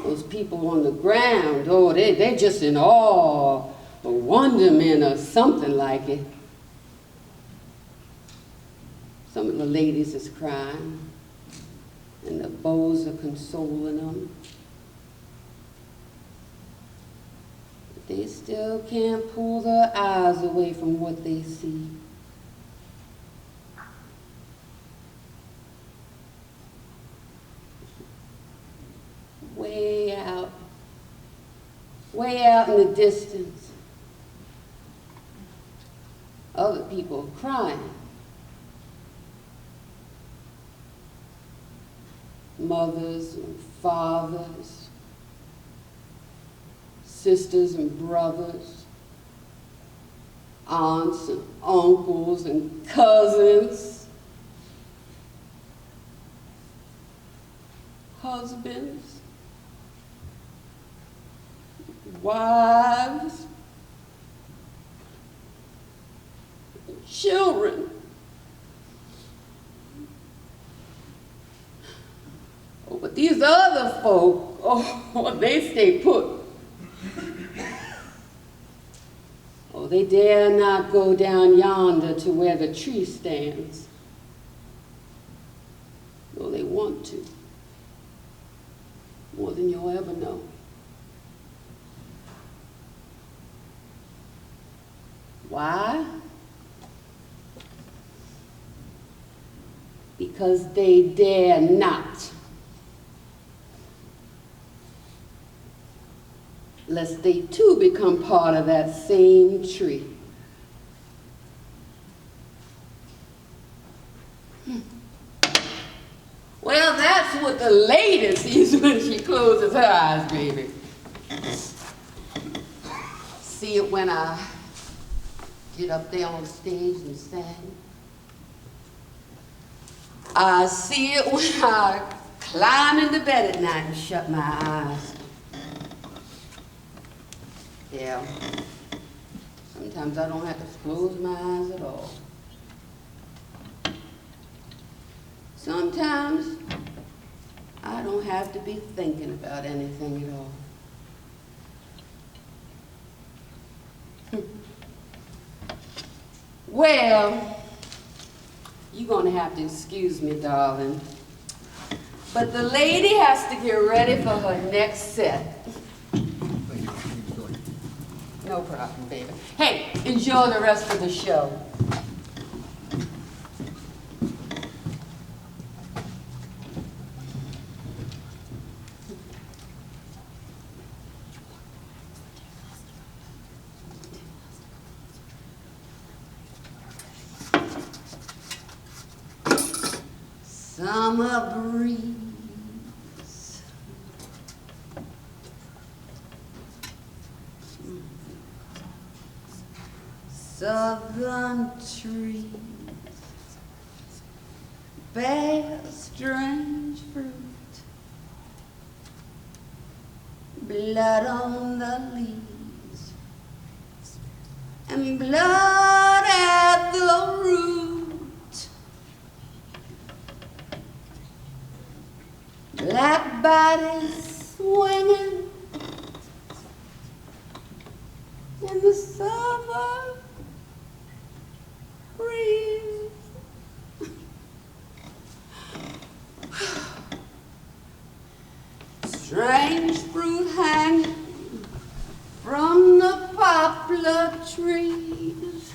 Those people on the ground, oh, they're just in awe or wonderment or something like it. Some of the ladies is crying, and the beaux are consoling them. But they still can't pull their eyes away from what they see. Way out in the distance, other people are crying. Mothers and fathers, sisters and brothers, aunts and uncles and cousins, husbands, wives, children. Oh, but these other folk, oh, they stay put. Oh, they dare not go down yonder to where the tree stands. Though they want to. More than you'll ever know. Why? Because they dare not. Lest they too become part of that same tree. Well, that's what the lady sees when she closes her eyes, baby. See it when I get up there on stage and sing. I see it when I climb into bed at night and shut my eyes. Yeah. Sometimes I don't have to close my eyes at all. Sometimes I don't have to be thinking about anything at all. Well, you're gonna have to excuse me, darling. But the lady has to get ready for her next set. No problem, baby. Hey, enjoy the rest of the show. Summer breeze, southern trees, bear strange fruit, blood on the leaves, and blood at the root. Black bodies swinging in the summer breeze. Strange fruit hanging from the poplar trees.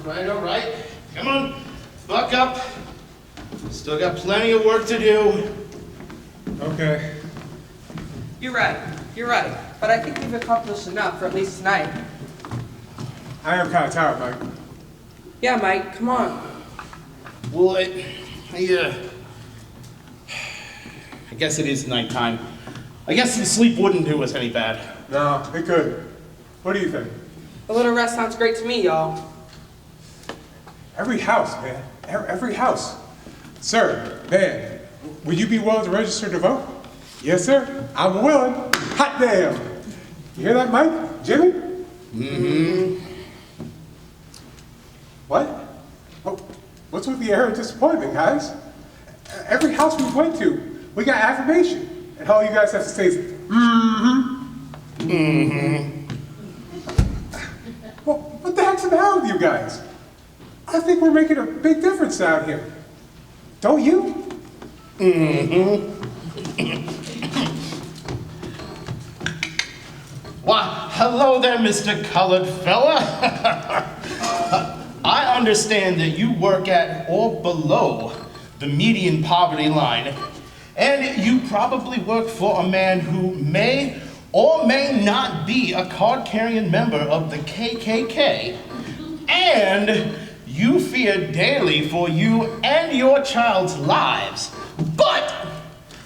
all right. Come on, buck up. Still got plenty of work to do. Okay. You're right. But I think we've accomplished enough for at least tonight. I am kind of tired, Mike. Yeah, Mike, come on. Well, I guess it is nighttime. I guess some sleep wouldn't do us any bad. No, it could. What do you think? A little rest sounds great to me, y'all. Every house, man. Every house. Sir, man, would you be willing to register to vote? Yes, sir. I'm willing. Hot damn. You hear that, Mike? Jimmy? Mm-hmm. What? Oh, what's with the air of disappointment, guys? Every house we went to, we got affirmation. And all you guys have to say is, mm-hmm. Mm-hmm. Well, what the heck's the matter with you guys? I think we're making a big difference down here. Don't you? Mm-hmm. Why, hello there, Mr. Colored Fella. I understand that you work at or below the median poverty line, and you probably work for a man who may or may not be a card-carrying member of the KKK, and you fear daily for you and your child's lives. But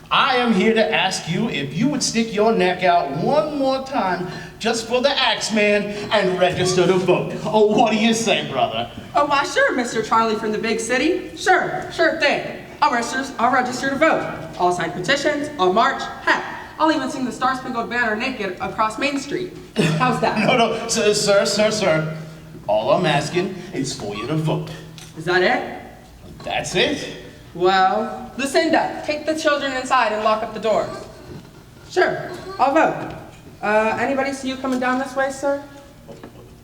I am here to ask you if you would stick your neck out one more time just for the Axeman and register to vote. Oh, what do you say, brother? Oh, why sure, Mr. Charlie from the big city. Sure thing. I'll register to vote. I'll sign petitions, I'll march, heck, I'll even sing the Star Spangled Banner naked across Main Street. How's that? No, sir. All I'm asking is for you to vote. Is that it? That's it. Well, Lucinda, take the children inside and lock up the doors. Sure, I'll vote. Anybody see you coming down this way, sir?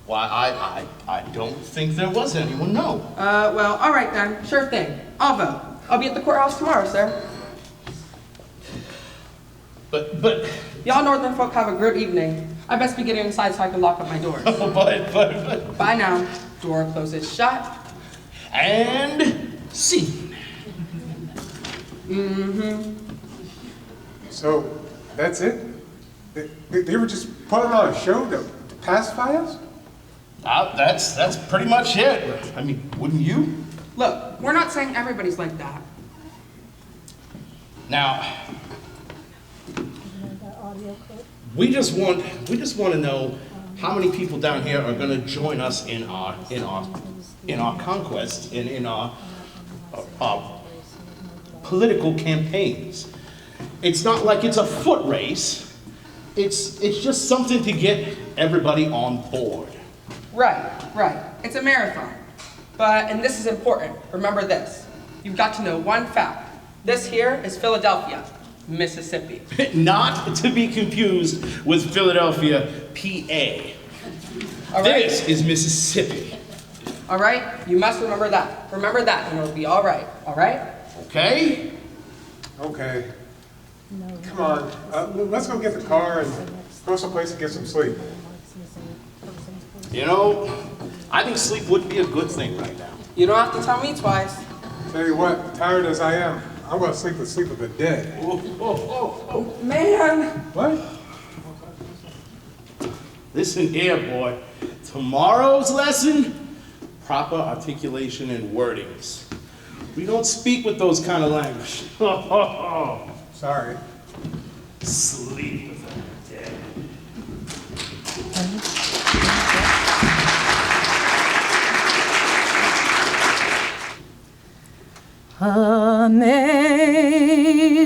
Why, I don't think there was anyone, no. Well, all right then, sure thing. I'll vote. I'll be at the courthouse tomorrow, sir. But... Y'all northern folk have a good evening. I best be getting inside so I can lock up my doors. but... Bye now. Door closes shut. And... scene. Mm-hmm. So, that's it? They were just putting on a show to pacify us? That's pretty much it. I mean, wouldn't you? Look, we're not saying everybody's like that. Now, we just want to know how many people down here are going to join us in our conquest and in our political campaigns. It's not like it's a foot race. It's just something to get everybody on board. Right. It's a marathon. And this is important. Remember this. You've got to know one fact. This here is Philadelphia, Mississippi. Not to be confused with Philadelphia, PA. All right? This is Mississippi. All right? You must remember that. Remember that and it'll be all right. All right? Okay? Okay. Come on, let's go get the car and go someplace and get some sleep. You know, I think sleep would be a good thing right now. You don't have to tell me twice. Tell you what, tired as I am, I'm gonna sleep the sleep of the dead. Oh, man! What? Listen here, boy. Tomorrow's lesson, proper articulation and wordings. We don't speak with those kind of language. Sorry. Sleep with the dead.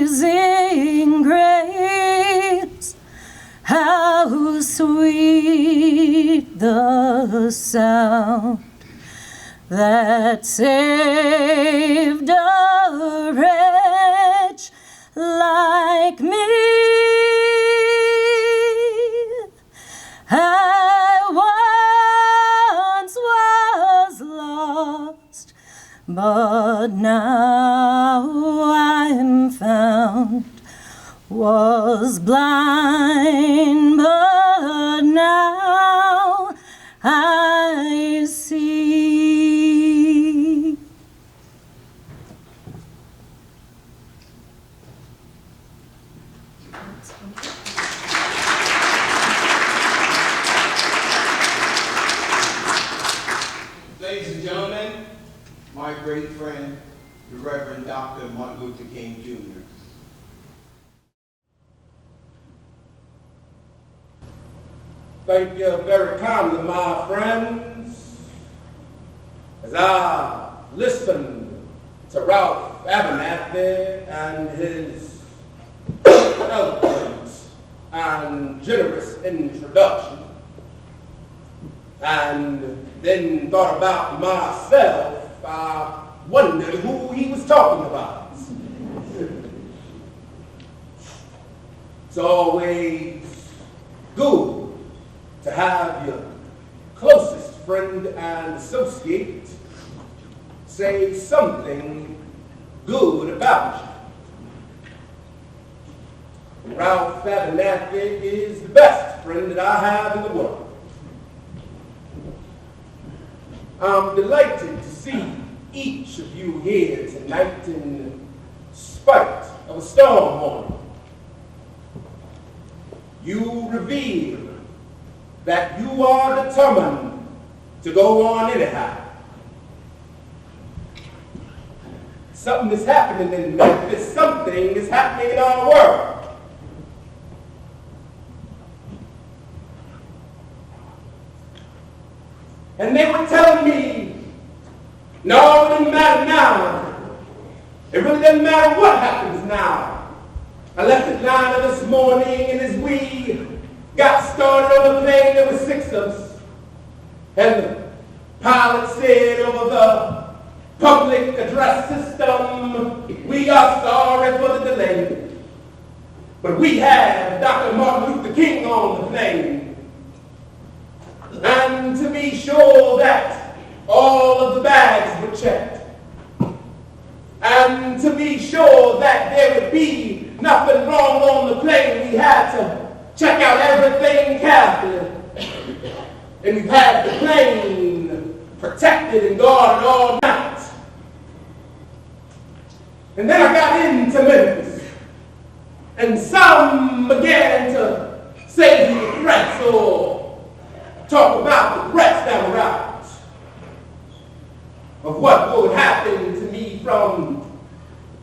Amazing grace, how sweet the sound that saved a wretch like me. I once was lost, but now I am found. Was blind, but now I see. great friend, the Reverend Dr. Martin Luther King Jr. Thank you very kindly, my friends. As I listen to Ralph Abernathy and his eloquent and generous introduction, and then thought about myself, I wondered who he was talking about. It's always good to have your closest friend and associate say something good about you. Ralph Abernathy is the best friend that I have in the world. I'm delighted to see each of you here tonight in spite of a storm warning. You reveal that you are determined to go on anyhow. Something is happening in Memphis. Something is happening in our world. And they were telling me, no, it doesn't matter now. It really doesn't matter what happens now. I left Atlanta this morning, and as we got started on the plane, there were 6 of us. And the pilot said over the public address system, we are sorry for the delay, but we have Dr. Martin Luther King on the plane. And to be sure that all of the bags were checked, and to be sure that there would be nothing wrong on the plane, we had to check out everything carefully. And we've had the plane protected and guarded all night. And then I got into Memphis, and some began to say the threats or talk about the threats down the route of what would happen to me from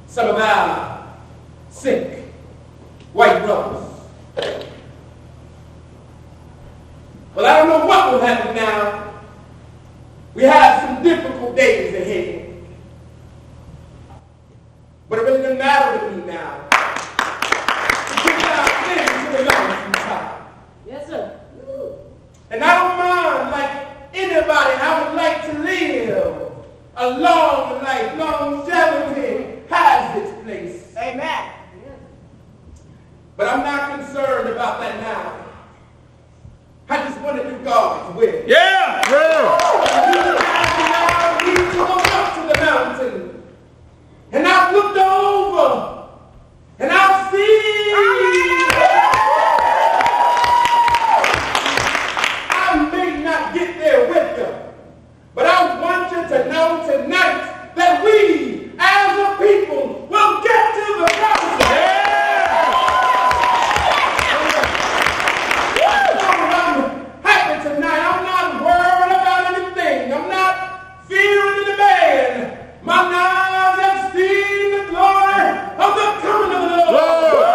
some of our sick white brothers. Well, I don't know what will happen now. We have some difficult days ahead. But it really doesn't matter to me now. Because I've been to the mountaintop. Yes, sir. And I don't mind, like anybody, I would like to live a long life. Longevity has its place. Amen. But I'm not concerned about that now. I just want to do God's will. Yeah! I need to go up to the mountain. And I've looked over. And I've seen. I may not get there with you. But I want you to know tonight that we, as a people, will get to the mountain. Tonight, I'm not worried about anything. I'm not fearing the man. My eyes have seen the glory of the coming of the Lord.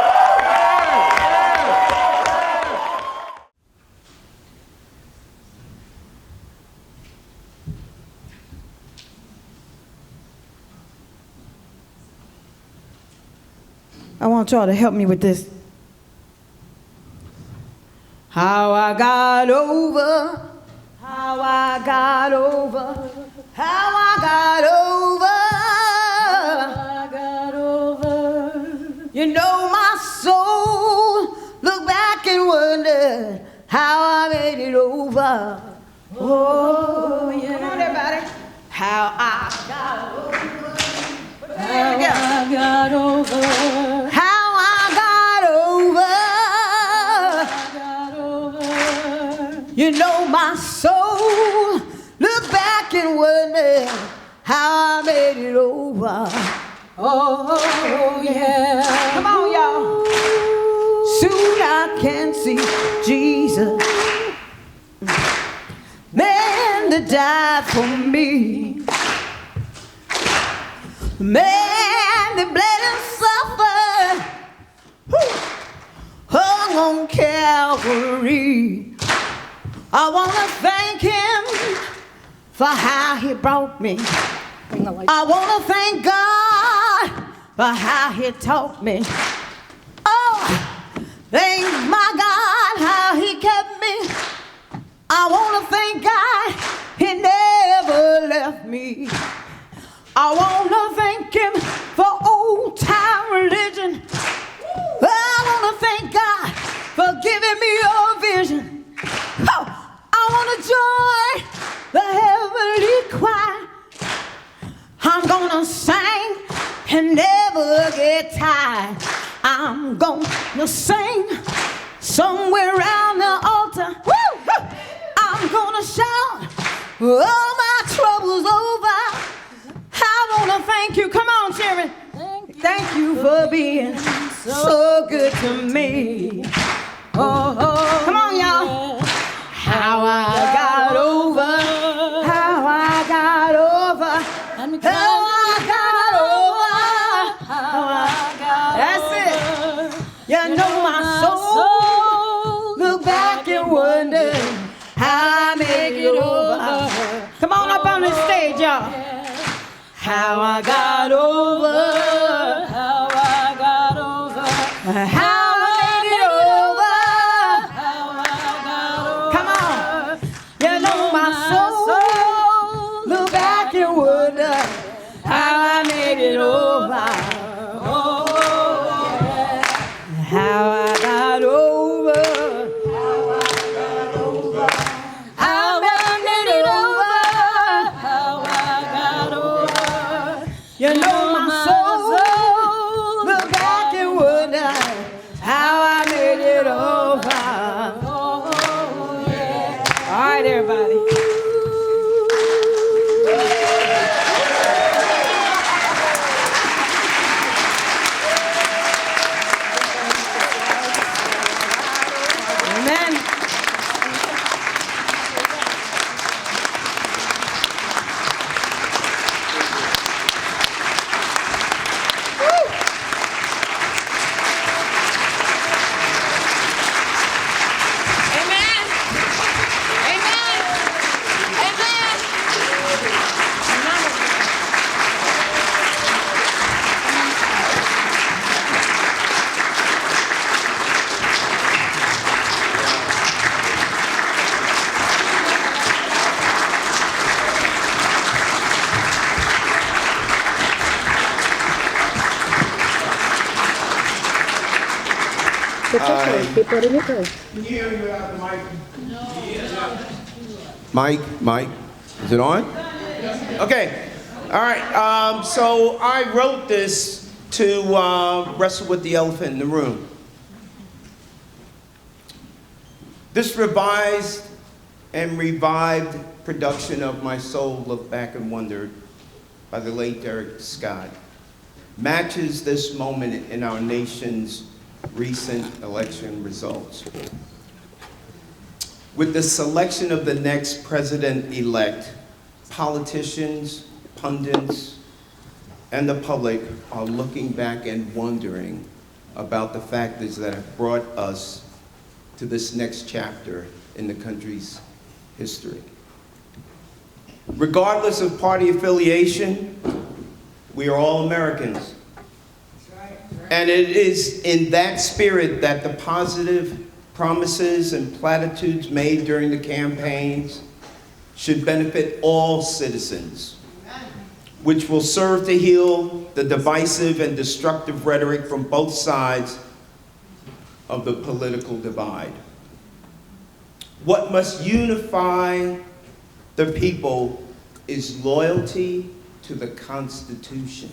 I want y'all to help me with this. How I got over, how I got over, how I got over, how I got over. You know my soul looked back and wondered how I made it over. Oh yeah. Come on everybody. How I got over. How I got over. How I got over. You know my soul look back and wonder how I made it over. Oh yeah. Come on y'all. Soon I can see Jesus, man that died for me. Man, the bled and suffered, hung on Calvary. I want to thank him for how he brought me. I want to thank God for how he taught me. Oh, thank my God how he kept me. I want to thank God he never left me. I want to thank him for old time religion. I want to thank God for giving me your vision. Oh, I want to join the heavenly choir. I'm gonna sing and never get tired. I'm gonna sing somewhere around the altar. Woo! I'm gonna shout all my troubles over. I wanna thank you. Come on, Sharon. Thank you for being so good to me. Oh, oh. Come on, y'all. How I got over. How I got over. How I got over. How I got That's it. You know my soul. Look back and wonder how I make it over. Come on up on the stage, y'all. How I got over. How I got over. How I made it over. How I got over. Come on. You know my soul. Look back and wonder how I made it over. Oh, yeah. How I got over. How I got over. How I made it over. How I got over. You know my soul. Look back and wonder how I made it over. Oh, yeah. All right, everybody. Amen. Amen. Amen. Amen. It's okay. Keep letting it go. Mike, is it on? Okay, all right, so I wrote this to wrestle with the elephant in the room. This revised and revived production of My Soul Looked Back and Wondered by the late Derek Scott matches this moment in our nation's recent election results. With the selection of the next president-elect, politicians, pundits, and the public are looking back and wondering about the factors that have brought us to this next chapter in the country's history. Regardless of party affiliation, we are all Americans. And it is in that spirit that the positive promises and platitudes made during the campaigns should benefit all citizens, which will serve to heal the divisive and destructive rhetoric from both sides of the political divide. What must unify the people is loyalty to the Constitution.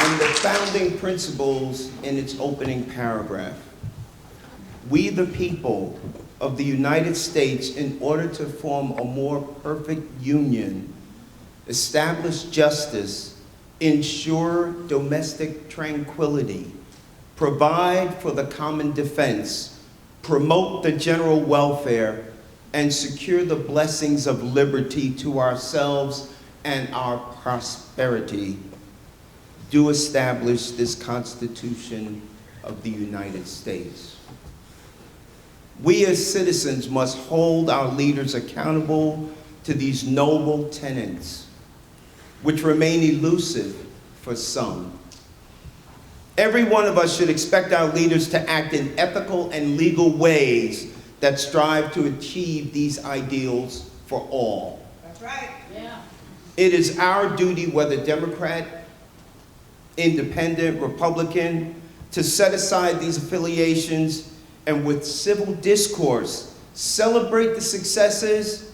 And the founding principles in its opening paragraph. We, the people of the United States, in order to form a more perfect union, establish justice, ensure domestic tranquility, provide for the common defense, promote the general welfare, and secure the blessings of liberty to ourselves and our prosperity, do establish this Constitution of the United States. We as citizens must hold our leaders accountable to these noble tenets, which remain elusive for some. Every one of us should expect our leaders to act in ethical and legal ways that strive to achieve these ideals for all. That's right. Yeah. It is our duty, whether Democrat, Independent, Republican, to set aside these affiliations and with civil discourse, celebrate the successes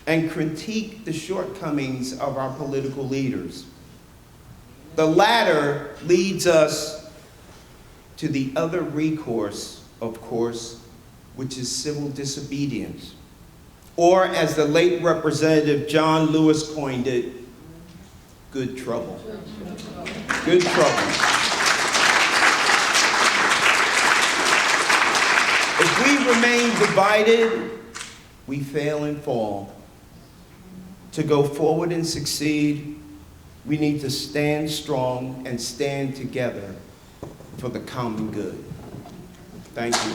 and critique the shortcomings of our political leaders. The latter leads us to the other recourse, of course, which is civil disobedience. Or as the late Representative John Lewis coined it, good trouble. Good trouble. If we remain divided, we fail and fall. To go forward and succeed, we need to stand strong and stand together for the common good. Thank you.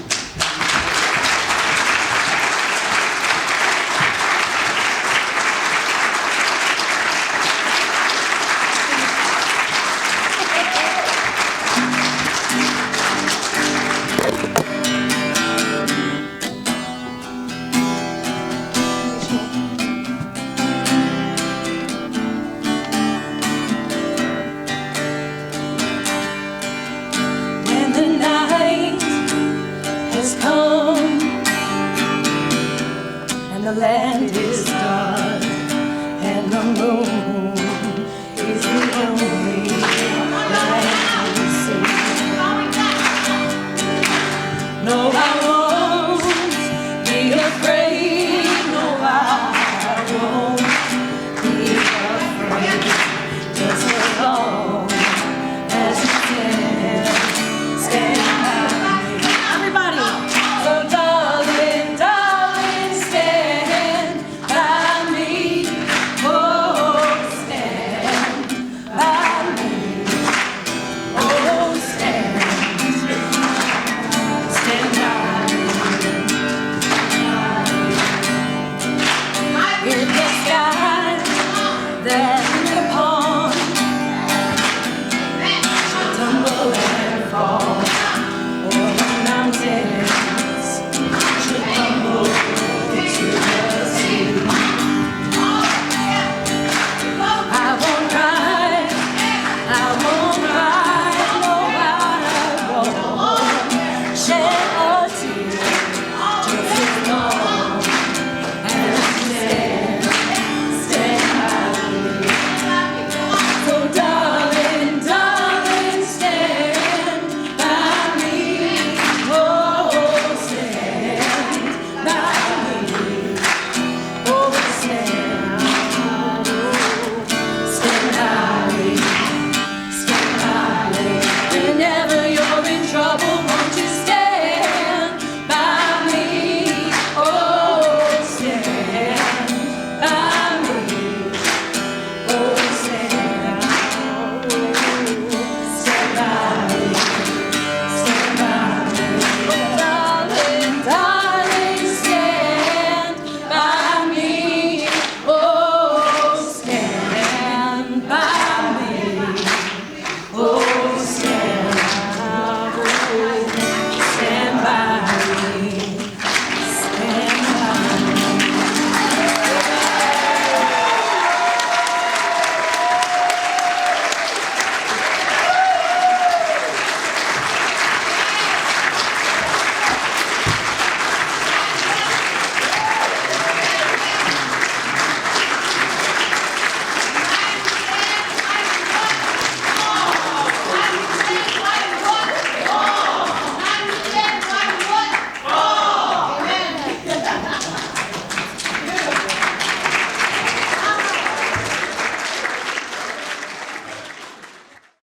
Land